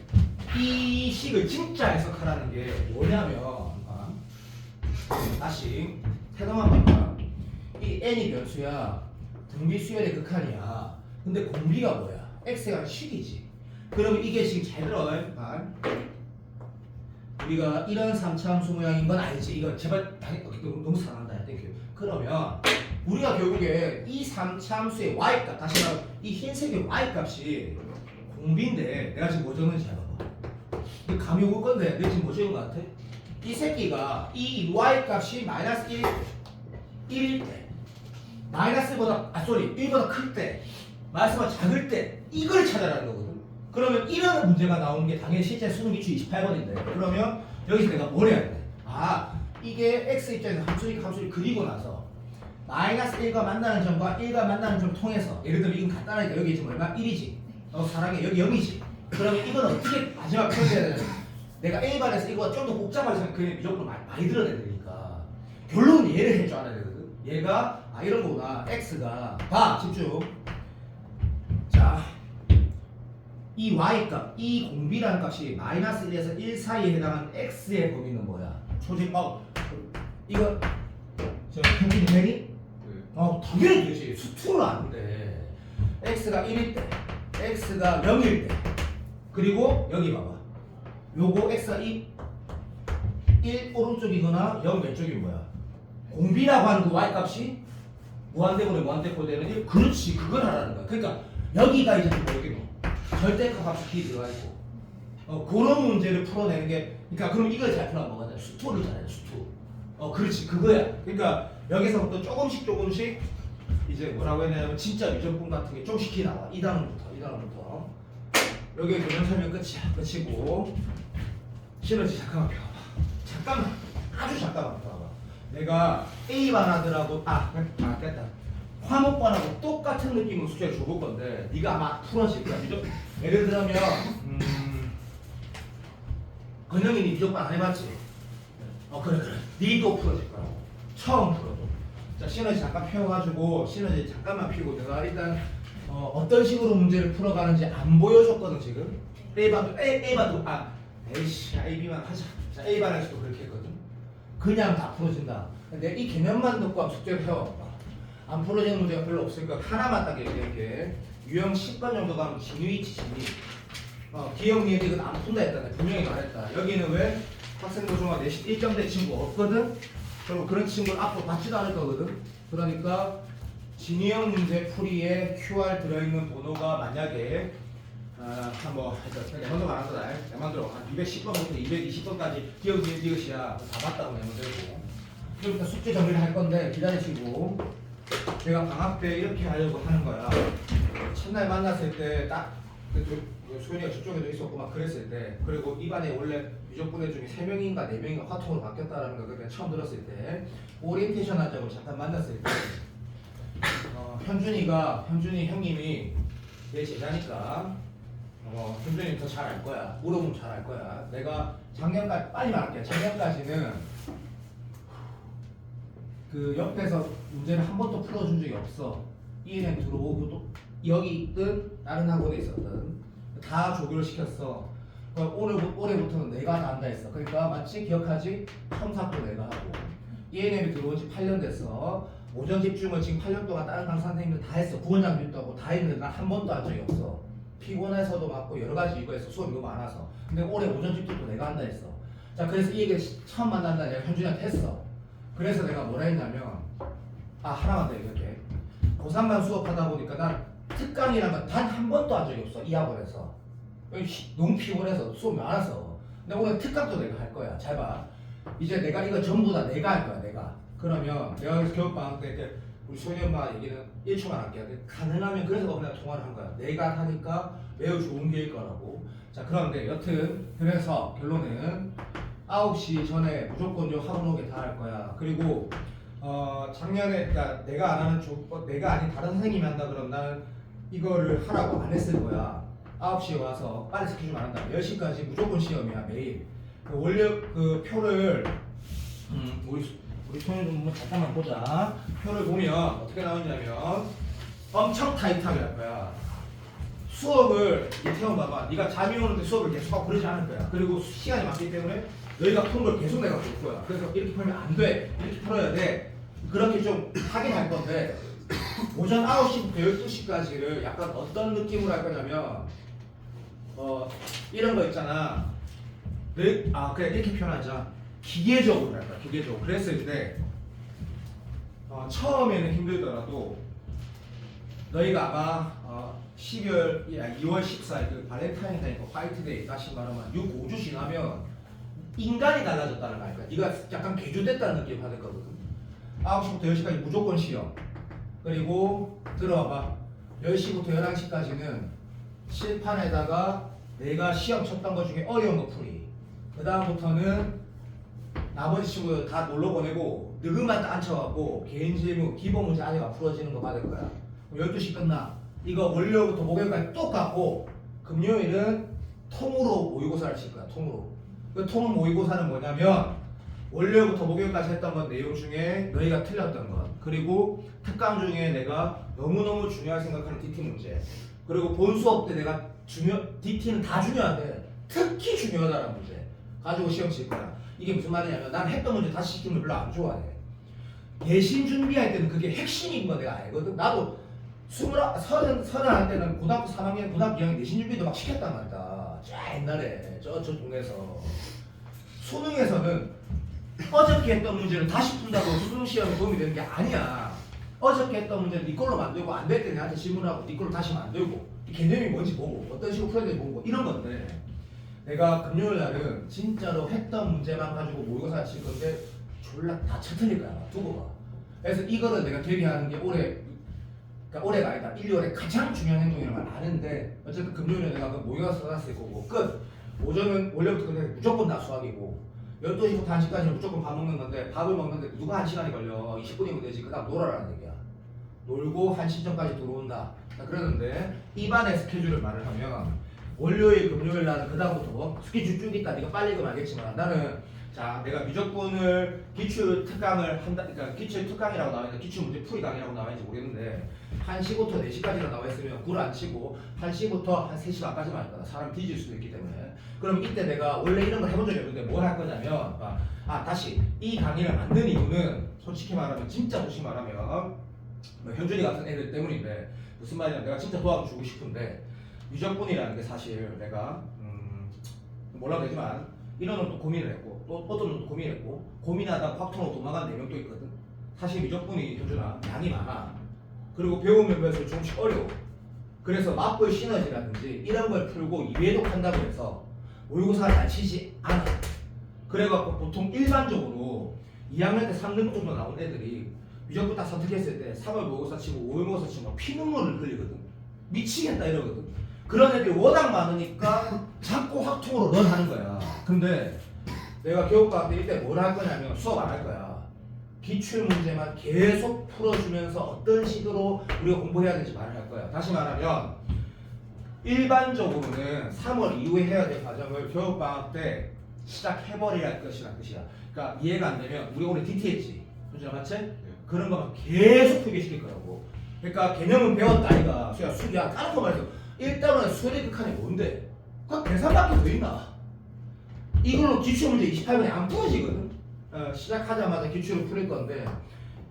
이 식을 진짜 해석하라는 게 뭐냐면 다시 태동한 봐봐. 이 n이 변수야. 등비 수열의 극한이야. 근데 공비가 뭐야? x가 식이지. 그러면 이게 지금 잘 들어. 우리가 이런 3차 함수 모양인 건 알지. 이거 제발 너무 사랑한다. 땡큐. 그러면 우리가 결국에 이 3차 함수의 y값, 다시 말해 이 흰색의 y값이 공비인데 내가 지금 뭐 적는지 해봐봐. 이거 감이 올 건데 내가 지금 뭐 적은 것 같아? 이 새끼가 이 y값이 마이너스 1일 때 마이너스 1보다 클 때 마이너스가 작을 때 이걸 찾아라는 거거든. 그러면 이런 문제가 나오는 게 당연히 실제 수능 기출 28번인데 그러면 여기서 내가 뭘 해야 돼? 이게 x 입장에서 함수를 그리고 나서 마이너스 1과 만나는 점과 1과 만나는 점 통해서 예를 들면 이건 간단하니까 여기 지금 얼마? 1이지. 사랑해. 여기 0이지. 그러면 이건 어떻게 마지막 표현해야 되냐? 내가 A반에서 이거가 좀 더 복잡하게 생각하면 무조건 많이 들어내야 되니까 결론은 얘를 할 줄 알아야 되거든. 얘가 이런 거구나. x가 집중. 자, 이 y값, 이 공비라는 값이 마이너스 1에서 1 사이에 해당하는 x의 범위는 뭐야? 초집 이거 저 평균 해리? 당연히 되지. 수투는 안 돼. x가 1일 때, x가 0일 때, 그리고 여기 봐봐. 요거 x가 1 오른쪽이거나 0 왼쪽이 뭐야? 공비라고 하는 그 y값이 무한대분의 1. 그렇지, 그걸 하라는 거야. 그러니까 여기가 이제 뭐겠노? 절대값 합수 키 들어가 있고. 그런 문제를 풀어내는 게, 그러니까 그럼 이걸 잘 풀어면 뭐가 돼? 수투를 잘해, 수투. 그렇지, 그거야. 그러니까 여기서부터 조금씩 이제 뭐라고 해야 되냐면 진짜 미적분 같은 게 좀 시키 나와. 2단원부터. 여기 교정 설명 끝이고 시너지 잠깐만 펴봐. 아주 잠깐만 펴봐. 내가 A반하들하고 됐다. 화목반하고 똑같은 느낌으로 숙제를 줘볼 건데 네가 아마 풀어질 거야. 예를 들면 건영이니 미적반 안 해봤지? 그래. 니도 풀어질 거야. 처음 풀어줘. 자, 시너지 잠깐 펴가지고 시너지 잠깐만 피고 내가 일단 어떤 식으로 문제를 풀어가는지 안 보여줬거든 지금. A반도 B만 하자. 자, A반에서도 그렇게 했거든. 그냥 다 풀어진다. 근데 이 개념만 듣고 한번 숙제를 해와봐. 안 풀어지는 문제가 별로 없으니까 하나만 딱 얘기할게. 유형 10번 정도 가면 진위치 진위. 기억니은 이건 안 푼다 했다. 분명히 말했다. 여기는 왜? 학생부 중에 내신 1점대 친구 없거든? 그리고 그런 친구를 앞으로 받지도 않을 거거든? 그러니까 진위형 문제 풀이에 QR 들어있는 번호가 만약에 내가 안 한다. 내만 들어. 한 210번부터 220번까지 기억니은 이것이야. 다 봤다고 내면 되고. 좀 이따 숙제 정리를 할 건데 기다리시고. 내가 방학 때 이렇게 하려고 하는 거야. 첫날 만났을 때 딱 소연이가 저쪽에도 있었고 막 그랬을 때, 그리고 이 반에 원래 미적분의 중에 3명인가 4명인가 화통으로 바뀌었다라는 거 그때 처음 들었을 때, 오리엔테이션 하자고 잠깐 만났을 때, 현준이 형님이 내 제자니까 현준이 더 잘 알 거야. 물어보면 잘 알 거야. 내가 작년까지 빨리 말할게. 작년까지는 그 옆에서 문제를 한 번도 풀어준 적이 없어. ENM 들어오고 또 여기 있든 다른 학원에 있었든 다 조교를 시켰어. 올해부터는 내가 다 한다 했어. 그러니까 마치 기억하지? 첨삭도 내가 하고. ENM이 들어온 지 8년 됐어. 오전 집중을 지금 8년 동안 다른 강사 선생님들 다 했어. 구원장님도 하고 다 했는데 난 한 번도 한 적이 없어. 피곤해서도 맞고 여러 가지 이거에서 수업이 너무 많아서. 근데 올해 오전 집중도 내가 한다 했어. 자, 그래서 이 얘기를 처음 만난다 내가 현준이한테 했어. 그래서 내가 뭐라 했냐면 하나만 더 얘기할게. 고3만 수업하다 보니까 난 특강이란 건 단 한 번도 한 적이 없어. 이 학원에서. 너무 피곤해서 수업이 많아서. 근데 오늘 특강도 내가 할 거야. 잘 봐. 이제 내가 이거 전부 다 내가 할 거야. 내가. 그러면 내가 그래서 겨울방학 때 우리 소연이 엄마 얘기는 1초만 할게요. 가능하면 그래서 그냥 통화를 한 거야. 내가 하니까 매우 좋은 기회일 거라고. 자, 그런데 여튼 그래서 결론은 9시 전에 무조건 요 학원 오게 다 할 거야. 그리고 작년에 그러니까 내가 안 하는 내가 아닌 다른 선생님이 한다 그러면 나는 이거를 하라고 안 했을 거야. 9시에 와서 빨리 스케줄 안 한다. 10시까지 무조건 시험이야 매일. 그 원래 그 표를 우리 손을 좀 잠깐만 보자. 표를 보면 어떻게 나오냐면 엄청 타이트하게 할 거야. 수업을 이태원 봐봐. 네가 잠이 오는데 수업을 계속하고 그러지 않을 거야. 그리고 시간이 많기 때문에 너희가 푸는 걸 계속 내가 볼 거야. 그래서 이렇게 풀면 안 돼. 이렇게 풀어야 돼. 그렇게 좀 하긴 할 건데 오전 9시부터 12시까지를 약간 어떤 느낌으로 할 거냐면 이런 거 있잖아. 그냥 이렇게 표현하자. 기계적으로 할까, 기계적으로. 그랬을 때 처음에는 힘들더라도 너희가 아마 2월 14일 그 발렌타인데이, 화이트데이, 다시 말하면 5주 지나면 인간이 달라졌다는 거 아닐까? 네가 약간 개조됐다는 느낌 받을 거거든. 9시부터 10시까지 무조건 시험. 그리고 들어와봐. 10시부터 11시까지는 칠판에다가 내가 시험 쳤던 것 중에 어려운 거 풀이. 그 다음부터는 나머지 친구들 다 놀러 보내고 너그만 딱 앉혀갖고 개인 질문, 기본 문제 아직 안 풀어지는 거 받을 거야. 12시 끝나. 이거 월요일부터 목요일까지 똑같고 금요일은 통으로 모의고사를 칠 거야. 통으로. 그 통 모의고사는 뭐냐면 월요일부터 목요일까지 했던 건 내용 중에 너희가 틀렸던 것, 그리고 특강 중에 내가 너무너무 중요하게 생각하는 DT 문제, 그리고 본 수업 때 내가 DT는 다 중요한데 특히 중요하다는 문제 가지고 시험 칠 거야. 이게 무슨 말이냐면 난 했던 문제 다시 시키는 걸 별로 안 좋아해. 내신 준비할 때는 그게 핵심인 거 내가 알거든. 나도 30할 때는 고등학교 3학년, 고등학교 2학년 내신 준비도 막 시켰단 말이다. 저 옛날에 저 동네에서. 수능에서는 어저께 했던 문제를 다시 푼다고 수능 시험에 도움이 되는 게 아니야. 어저께 했던 문제를 네 걸로 만들고 안 될 때 내한테 질문하고 네 걸로 다시 만들고 개념이 뭔지 보고 어떤 식으로 풀어야 되는지 보고 이런 건데, 내가 금요일 날은 진짜로 했던 문제만 가지고 모의고사 칠 건데 졸라 다 쳐틀릴 거야. 두고 봐. 그래서 이거를 내가 대비하는 게 그러니까 올해가 아니다. 1, 2월에 가장 중요한 행동이라는 걸 아는데 어쨌든 금요일에 내가 그 모의고사 써놨을 거고 끝. 오전은 원래부터 그냥 무조건 다 수학이고 12시부터 1시까지는 무조건 밥 먹는 건데, 밥을 먹는데 누가 1시간이 걸려. 20분이면 되지. 그 다음 놀아라는 얘기야. 놀고 1시 전까지 들어온다. 그러는데 입안의 스케줄을 말을 하면 월요일, 금요일 날은 그 다음부터 스케줄 쭉 있다. 네가 빨리 읽으면 알겠지만 나는 자, 내가 미적분을 기출 특강을 한다. 그러니까 기출 특강이라고 나와 있는데 기출 문제 풀이 강의라고 나와 있는지 모르겠는데 1시부터 4시까지가 나와 있으면 불 안 치고 1시부터 한 3시 반까지만 할 거다. 사람 뒤질 수도 있기 때문에. 그럼 이때 내가 원래 이런 걸 해본 적이 없는데 뭘 할 거냐면 다시 이 강의를 만든 이유는 솔직히 말하면, 진짜 솔직히 말하면 현준이 같은 애들 때문인데, 무슨 말이냐면 내가 진짜 도와주고 싶은데 미적분이라는 게 사실 내가 몰라도 되지만 이런 놈도 고민을 했고 또 어떤 놈도 고민을 했고 고민하다가 확통으로 도망간 4명도 있거든. 사실 미적분이 현준아 양이 많아. 그리고 배우면 배울수록 조금씩 어려워. 그래서 맞불 시너지라든지 이런 걸 풀고 이해독 한다고 해서 모의고사를 잘 치지 않아. 그래갖고 보통 일반적으로 2학년 때 3등급 정도 나온 애들이 미적분 딱 선택했을 때 3월 모의고사 치고 5월 모의고사 치고 피눈물을 흘리거든. 미치겠다 이러거든. 그런 애들이 워낙 많으니까 자꾸 확통으로 넌 하는 거야. 근데 내가 교육과학 때 이때 뭘 할 거냐면 수업 안 할 거야. 기출 문제만 계속 풀어주면서 어떤 식으로 우리가 공부해야 되는지 말을 할 거야. 다시 말하면 일반적으로는 3월 이후에 해야 될 과정을 교육방학 때 시작해버려야 할 것이란 뜻이야. 그러니까 이해가 안 되면 우리 오늘 DT 했지. 그죠? 맞지? 네. 그런 거만 계속 풀게 시킬 거라고. 그러니까 개념은 배웠다 아이가. 수야 까놓고 말해서 일단은 수열의 극한이 뭔데? 그냥 계산밖에 더 있나? 이걸로 기출 문제 28분에 안 풀어지거든. 시작하자마자 기출을 풀릴 건데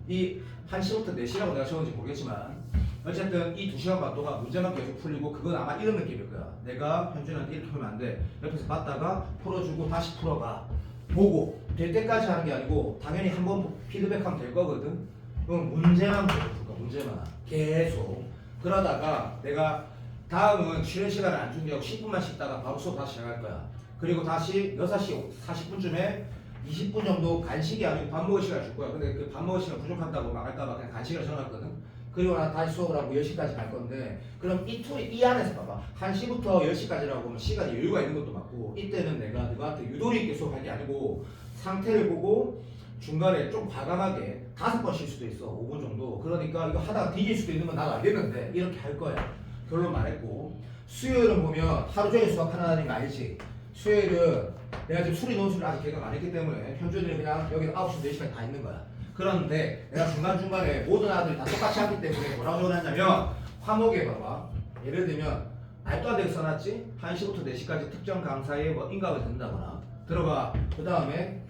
이 1시부터 4시라고 내가 적은지 모르겠지만 어쨌든 이 2시간 반 동안 문제만 계속 풀리고, 그건 아마 이런 느낌일 거야. 내가 현준한테 이렇게 하면 안 돼. 옆에서 봤다가 풀어주고 다시 풀어봐. 보고 될 때까지 하는 게 아니고 당연히 한번 피드백하면 될 거거든. 그럼 문제만 계속 풀 거야. 문제만 계속. 그러다가 내가 다음은 쉬는 시간을 안 준다고 10분만 쉬다가 바로 수업 다시 시작할 거야. 그리고 다시 6시 40분쯤에 20분 정도 간식이 아니고 밥 먹을 시간 줄 거야. 근데 그 밥 먹을 시간 부족한다고 말할까봐 그냥 간식을 정했거든. 그리고 나 다시 수업을 하고 10시까지 갈 건데, 그럼 이 안에서 봐봐. 1시부터 10시까지라고 하면 시간이 여유가 있는 것도 맞고, 이때는 내가 너한테 유도리 있게 수업할 게 아니고 상태를 보고 중간에 좀 과감하게 5번 쉴 수도 있어. 5분 정도. 그러니까 이거 하다가 뒤질 수도 있는 건 나도 알겠는데 이렇게 할 거야. 결론 말했고, 수요일은 보면 하루 종일 수업하는 거 알지? 수요일은 내가 지금 수리 논술을 아직 개강 안 했기 때문에 현준이는 그냥 여기 9시 4시까지 다 있는 거야. 그런데 내가 중간중간에 모든 아들이 다 똑같이 하기 때문에 뭐라고 적어놨냐면, 화목에 봐봐. 예를 들면 말도 안 되게 써놨지? 1시부터 4시까지 특정 강사에 뭐 인강을 듣는다거나 들어봐. 그 다음에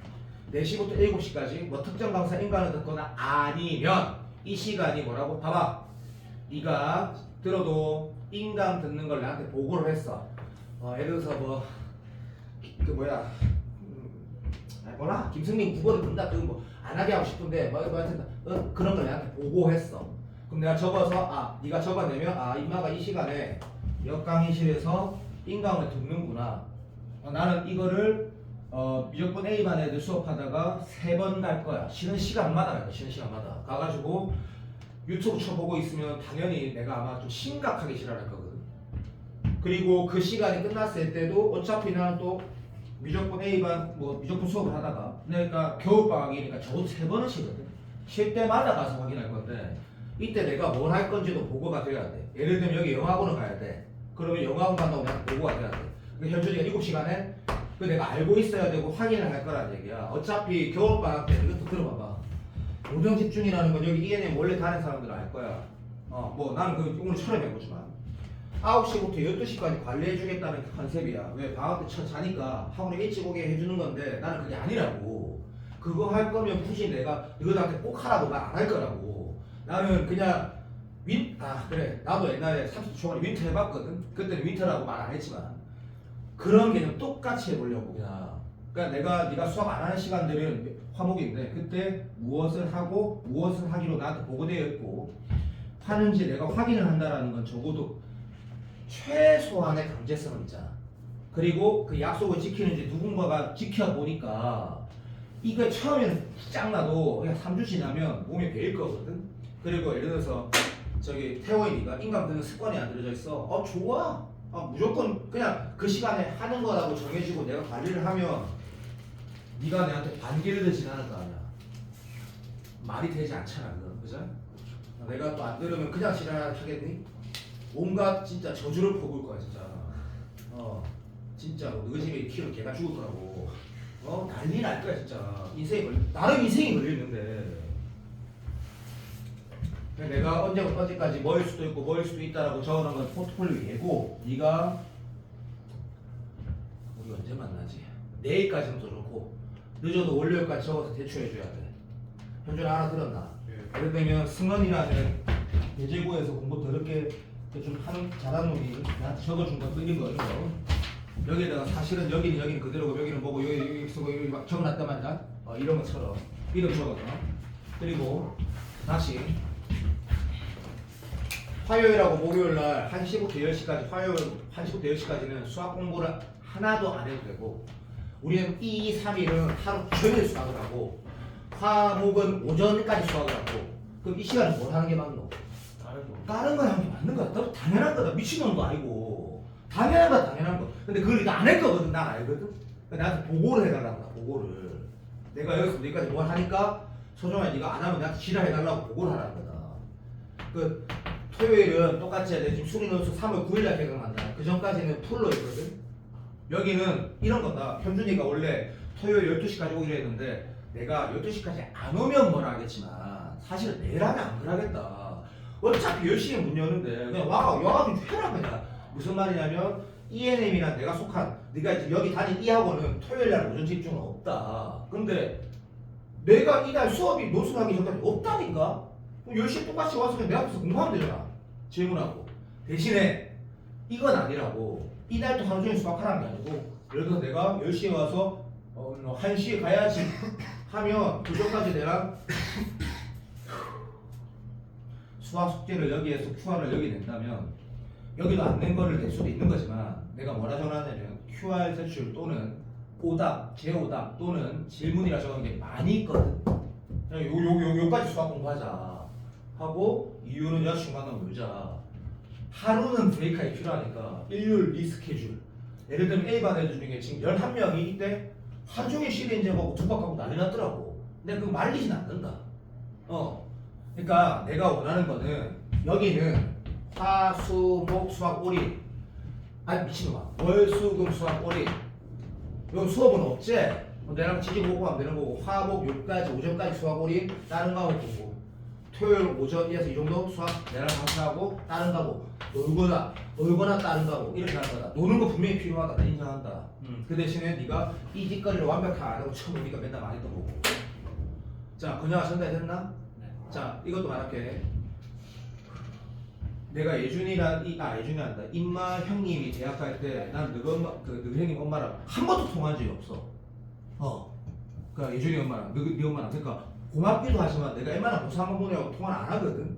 4시부터 7시까지 뭐 특정 강사 인강을 듣거나 아니면 이 시간이 뭐라고? 봐봐. 네가 들어도 인강 듣는 걸 나한테 보고를 했어. 예를 들어서 뭐 그 뭐야 몰라 김승민 국어를 본다 그거 뭐 안 하게 하고 싶은데 뭐 하여튼 그런 걸 내한테 보고했어. 그럼 내가 적어서 네가 적어내면 임마가 이 시간에 역강의실에서 인강을 듣는구나. 나는 이거를 무조건 A반 애들 수업하다가 3번 갈 거야. 쉬는 시간마다 갈 거야. 쉬는 시간마다 가가지고 유튜브 쳐보고 있으면 당연히 내가 아마 좀 심각하게 지랄할 거거든. 그리고 그 시간이 끝났을 때도 어차피 나는 또 무조건 A반 뭐 무조건 수업을 하다가 그러니까 겨울방학이니까 적어도 3번은 쉬거든. 쉴 때마다 가서 확인할 건데 이때 내가 뭘 할 건지도 보고가 돼야 돼. 예를 들면 여기 영화학원을 가야 돼. 그러면 영화학원 간다고 내가 보고가 돼야 돼. 현준이가 7시간에 그 내가 알고 있어야 되고 확인을 할 거란 얘기야. 어차피 겨울방학 때 이것도 들어봐봐. 고정 집중이라는 건 여기 ENM 원래 다른 사람들은 알 거야. 뭐 나는 그 오늘 처음 해보지만 9시부터 12시까지 관리해주겠다는 컨셉이야. 왜 방학 때 자니까 학원에 일찍 오게 해주는 건데 나는 그게 아니라고. 그거 할 거면 굳이 내가 너희들한테 꼭 하라고 말 안 할 거라고. 나는 그냥 그래 나도 옛날에 30대 초반에 윈터 해봤거든. 그때는 윈터라고 말 안 했지만 그런 개념 똑같이 해보려고 그냥. 그러니까 네가 수업 안 하는 시간들은 화목인데 그때 무엇을 하고 무엇을 하기로 나한테 보고되어 있고 하는지 내가 확인을 한다라는 건 적어도 최소한의 강제성은 있잖아. 그리고 그 약속을 지키는지 누군가가 지켜보니까 이게 처음에는 짱나도 그냥 3주 지나면 몸에 배일 거거든. 그리고 예를 들어서 저기 태호이니가 인강 듣는 습관이 안 들어져 있어. 좋아. 무조건 그냥 그 시간에 하는 거라고 정해지고 내가 관리를 하면 네가 내한테 반기를 들진 않을 거 아니야. 말이 되지 않잖아 그건. 그죠? 내가 또 안 들으면 그냥 지랄하겠니? 온갖 진짜 저주를 퍼부을 거야 진짜. 진짜로 너희 집에 키우는 개가 죽을 거라고. 난리 날 거야 진짜. 나름 인생이 걸려있는데 내가 언제까지 뭐일 수도 있고 뭐일 수도 있다라고 적어놓은 건 포트폴리오 예고. 네가 우리 언제 만나지? 내일까지는 더 좋고 늦어도 월요일까지 적어서 제출해줘야 돼. 현준아 알아들었나? 예를 들면 승원이라는 예제고에서 공부 더럽게 좀 잘하는 놈이 나한테 적어준 거 이런 거 여기에다가 사실은 여기는 그대로고 여기는 뭐고 여기 쓰고 여기 막 적어놨단 말이야. 이런 것처럼 이름 적어서. 그리고 다시 화요일하고 목요일날 1시부터 10시까지 화요일 1시부터 10시까지는 수학 공부를 하나도 안 해도 되고 우리는 2, 3일은 하루 종일 수학을 하고 화목은 오전까지 수학을 하고 그럼 이 시간에 뭘 하는 게 맞노? 다른 거 하는 게 맞는 거야. 너 당연한 거다. 미친놈도 아니고 당연한 거야 당연한 거. 근데 그걸 네가 안 할 거거든. 난 알거든. 나한테 보고를 해달라고 나 보고를. 내가 여기서 여기까지 뭘 하니까 소정아 네가 안 하면 나한테 지랄해달라고 보고를 하라는 거다. 그 토요일은 똑같이 해야 돼. 지금 수리논술 3월 9일날 개강한다. 그 전까지는 풀로 있거든. 여기는 이런 거다. 현준이가 원래 토요일 12시까지 오기로 했는데 내가 12시까지 안 오면 뭐라 하겠지만 사실은 내일 하면 안 그러겠다. 어차피 10시에 문 여는데 그냥 와가지고 해라 그냥. 무슨 말이냐면 ENM이란 내가 속한 네가 지금 여기 다닌 이 학원은 토요일날 오전 집중은 없다. 근데 내가 이날 수업이 노출하기 전까지 없다니까? 그럼 10시에 똑같이 와서 그냥 내 앞에서 공부하면 되잖아. 질문하고. 대신에 이건 아니라고. 이날도 하루 종일 수학하라는 게 아니고 예를 들어서 내가 10시에 와서 1시에 가야지 하면 그 전까지 내가 수학 숙제를 여기에서 QR을 여기 낸다면 여기도 안 낸 거를 낼 수도 있는 거지만 내가 뭐라 적어놨냐면 QR 제출 또는 오답, 재오답 또는 질문이라 적은 게 많이 있거든. 요까지 수학 공부하자 하고 이유는 여자친구 만나면 놀자. 하루는 브레이크가 필요하니까 일요일 리스케줄. 예를 들면 A반 애들 중에 지금 11명이 이때 하루 종일 시리인제하고 두박하고 난리 났더라고. 근데 그거 말리진 않는다. 그러니까 내가 원하는 거는 여기는 화, 수, 목, 수학, 올인. 아니 미친놈아. 월, 수, 금, 수학, 올인. 여기 수업은 없지? 내랑 지지고 보고 하면 되는 거고 화, 목, 요까지 오전까지 수학, 올인. 다른 과목 공부. 토요일 오전에서 이 정도 수학 내랑 같이 하고 다른 과목 놀거나 다른 과목 이렇게 할 거다. 노는 거 분명히 필요하다. 나 인정한다. 그 대신에 네가 이 뒷거리를 완벽하게 안 하고 처음 우리가 맨날 많이 했던 거고. 자, 그녀가 전달됐나? 자, 이것도 말할게. 내가 예준이란다. 임마 형님이 대학 갈 때 난 너희 엄마 너희 형님 엄마랑 한 번도 통화한 적이 없어. 그러니까 예준이 엄마랑 네 엄마랑 그러니까 고맙기도 하지만 내가 웬만한 고사 한번 보내고 통화를 안 하거든.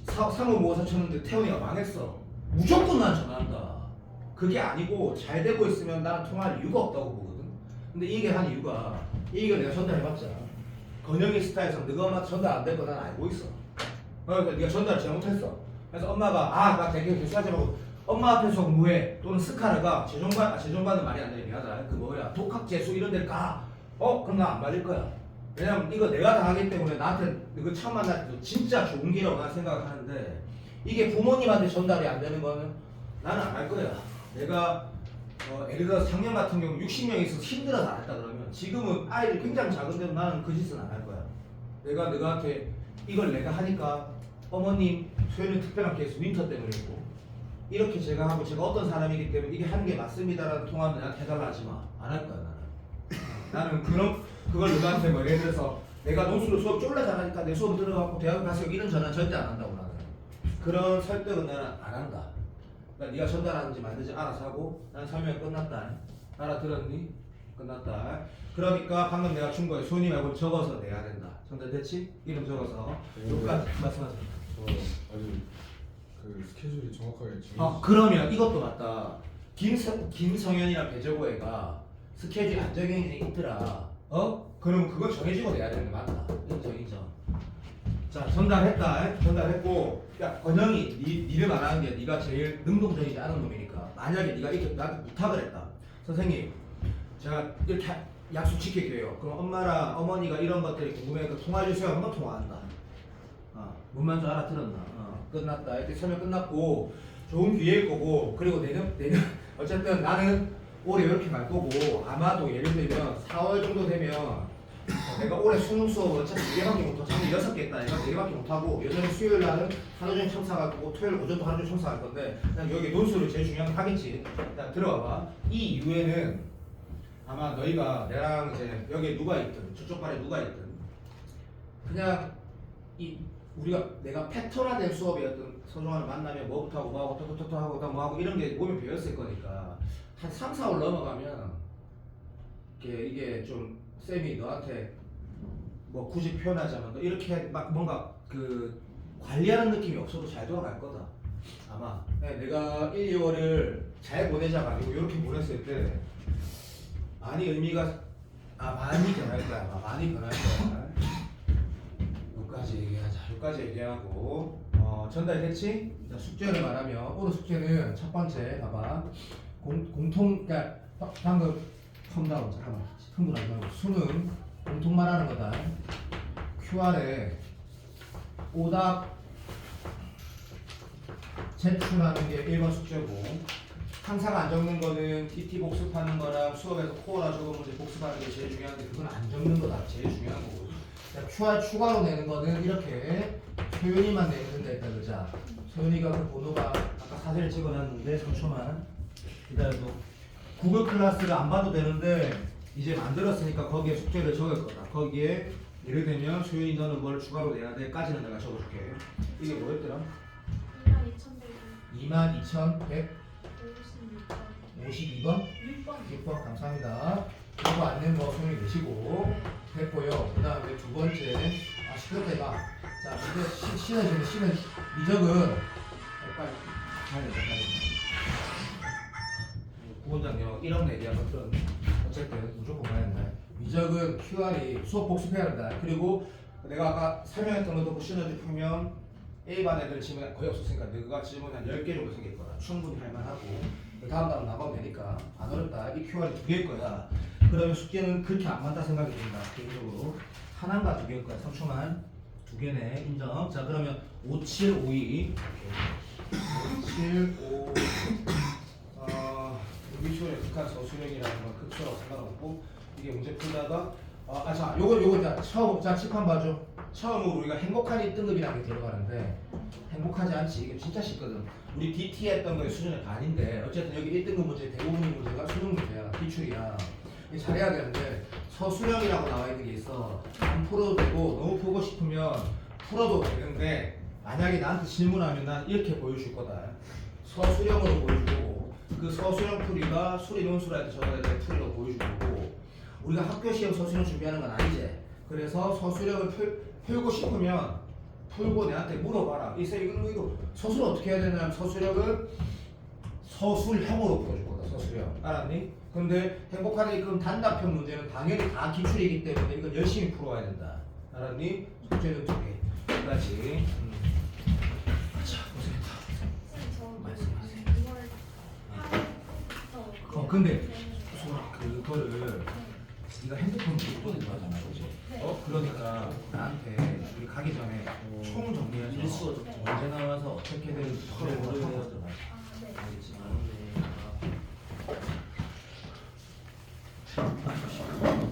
사무모사 쳤는데 태훈이가 망했어. 무조건 난 전화한다. 그게 아니고 잘 되고 있으면 나는 통화할 이유가 없다고 보거든. 근데 이게 한 이유가 이걸 내가 전달해봤자 건영이 스타일에서 너가 엄마한테 전달 안 된 거 난 알고 있어. 그러니까 네가 전달을 잘못했어. 그래서 엄마가 나 되게 교수하지 말고 엄마 앞에서 공부해 또는 스카르가 재정반은 말이 안 되네. 미안하다. 그 뭐야 독학재수 이런 데를 가. 그럼 나 안 받을 거야. 왜냐면 이거 내가 당하기 때문에 나한테 이거 처음 만날 때도 진짜 좋은 기라고 난 생각을 하는데 이게 부모님한테 전달이 안 되는 거는 나는 안 할 거야. 내가 예를 들어서 작년 같은 경우 60명이 있어서 힘들어서 안 했다 그러면 지금은 아이들이 굉장히 작은데도 나는 그 짓은 안 할 거야. 내가 너한테 이걸 내가 하니까 어머님 소연은 특별한 케이스 윈터 때문에 있고 이렇게 제가 하고 제가 어떤 사람이기 때문에 이게 하는 게 맞습니다라는 통화는 나한테 해달라 하지 마. 안 할 거야 나는 그걸 너한테 뭐 예를 들어서 내가 논술로 수업 쫄라 잘하니까 내 수업 들어가고 대학 가서 이런 전화는 절대 안 한다고 나는. 그런 설득은 나는 안 한다. 그러니까 네가 전달하는지 말든지 알아서 하고 나는 설명 끝났다. 알아들었니? 끝났다. 그러니까 방금 내가 준 거에 손이 말고 적어서 내야 된다. 전달됐지? 이름 적어서 여기까지 말씀하세요. 아직 그 스케줄이 정확하게 정해져. 그러면 이것도 맞다. 김성현이랑 배재고애가 스케줄 안 정해져 있더라. 그럼 그건 정해지고 내야 되는 게 맞다. 인정. 자, 전달했고, 야, 건영이, 니를 말하는 게 네가 제일 능동적이지 않은 놈이니까. 만약에 네가 이렇게 나한테 부탁을 했다. 선생님, 제가 이렇게 약속 지킬게요. 그럼 엄마랑 어머니가 이런 것들이 궁금해서 통화해주세요. 한번 통화한다. 뭔 줄 알아들었나? 끝났다. 이렇게 설명 끝났고, 좋은 기회일 거고, 그리고 내년, 어쨌든 나는 올해 이렇게 갈 거고, 아마도 예를 들면 4월 정도 되면 내가 올해 수능 수업 어차피 4개밖에 못하고 작년 6개 했다. 내가 4개밖에 못하고 여전히 수요일 날은 하루 종일 첨삭할 거고 토요일 오전도 하루 종일 첨삭할 건데 난 여기 논술을 제일 중요한 거 하겠지. 자, 들어와봐. 이 이후에는 아마 너희가 내랑 이제 여기에 누가 있든 저쪽 발에 누가 있든 그냥 내가 패턴화된 수업이었던 서종환을 만나면 뭐부터 하고 뭐하고 토토토토 하고 뭐하고 이런 게 몸에 배웠을 거니까 한 3, 4월 넘어가면 이게 좀 쌤이 너한테 뭐 굳이 표현하자면 너 이렇게 막 뭔가 그 관리하는 느낌이 없어도 잘 돌아갈 거다. 아마 내가 1, 2월을 잘 보내자가 아니고 이렇게 보냈을 때 많이 의미가 많이 변할 거야. 많이 변할 거야. 여기까지 얘기하고 전달됐지? 자, 숙제를 말하면 오늘 숙제는 첫 번째 봐봐. 그러니까 방금 컴다운 잠깐만 흥분하지 말고 수능 공통 말하는 거다. QR에 오답 제출하는 게 1번 숙제고 항상 안 적는 거는 TT 복습하는 거랑 수업에서 코어라 적은 문제 복습하는 게 제일 중요한데 그건 안 적는 거다. 제일 중요한 거고. QR 추가로 내는 거는 이렇게 소연이만 내면 된다 했다 그자. 소연이가 그 번호가 아까 사진을 찍어놨는데 3초만 기다려도 구글 클래스를 안 봐도 되는데 이제 만들었으니까 거기에 숙제를 적을 거다. 거기에 예를 들면 소연이 너는 뭘 추가로 내야 돼? 까지는 내가 적어줄게. 이게 뭐였더라? 22,152번? 6번 감사합니다. 이거 안 내는 거 소연이 내시고 됐고요. 그 다음에 두 번째 시끄럽다 이봐. 자 이제 쉬는 미적은 빨리 가야 부원장님 1억 내기야 어떤 어쨌든 무조건 가야 된다. 미적은 QR이 수업 복습해야 된다. 그리고 내가 아까 설명했던 것도 시너지 풀면 A반 애들 질문 거의 없었으니까 너가 질문 한 10개 정도 생길 거다. 충분히 할 만하고 그 다음 나가면 되니까 안 어렵다. 이 QR이 2개일 거야. 그러면 숙제는 그렇게 안 많다 생각이 든다. 개인적으로 하나인가 2개일 거야. 3초만 2개네 인정. 자 그러면 5752 5752 미초의 극한 서술형이라는 건 급수라고 생각하고 이게 문제 풀다가 자 요거 자 처음 자 칠판 봐줘. 처음으로 우리가 행복한 1등급이라는 게 들어가는데 행복하지 않지. 이게 진짜 쉽거든. 우리 DT 했던 거의 수준의 반인데 어쨌든 여기 1등급 문제 대부분의 문제가 수능 문제야. 기출이야. 이게 잘해야 되는데 서술형이라고 나와 있는 게 있어. 안 풀어도 되고 너무 풀고 싶으면 풀어도 되는데 만약에 나한테 질문하면 난 이렇게 보여줄 거다. 서술형으로 보여줄 거고 그 서술형 풀이가 수리 논술한테 적어야 될 풀이로 보여줄 거고 우리가 학교 시험 서술형 준비하는 건 아니지. 그래서 서술형을 풀고 싶으면 풀고 내한테 물어봐라. 이거 서술 어떻게 해야 되냐면 서술형을 서술형으로 풀어줄 거다. 서술형. 알았니? 근데 행복하다 그럼 단답형 문제는 당연히 다 기출이기 때문에 이건 열심히 풀어야 된다. 알았니? 숙제는 2개. 끝까지. 자, 고생했다. 말씀하세요. 근데 그거를 네가 핸드폰 못 하잖아, 그렇지? 그러니까 나한테 우리 가기 전에 총 정리해서 언제 나와서 어떻게 되는지 알겠지?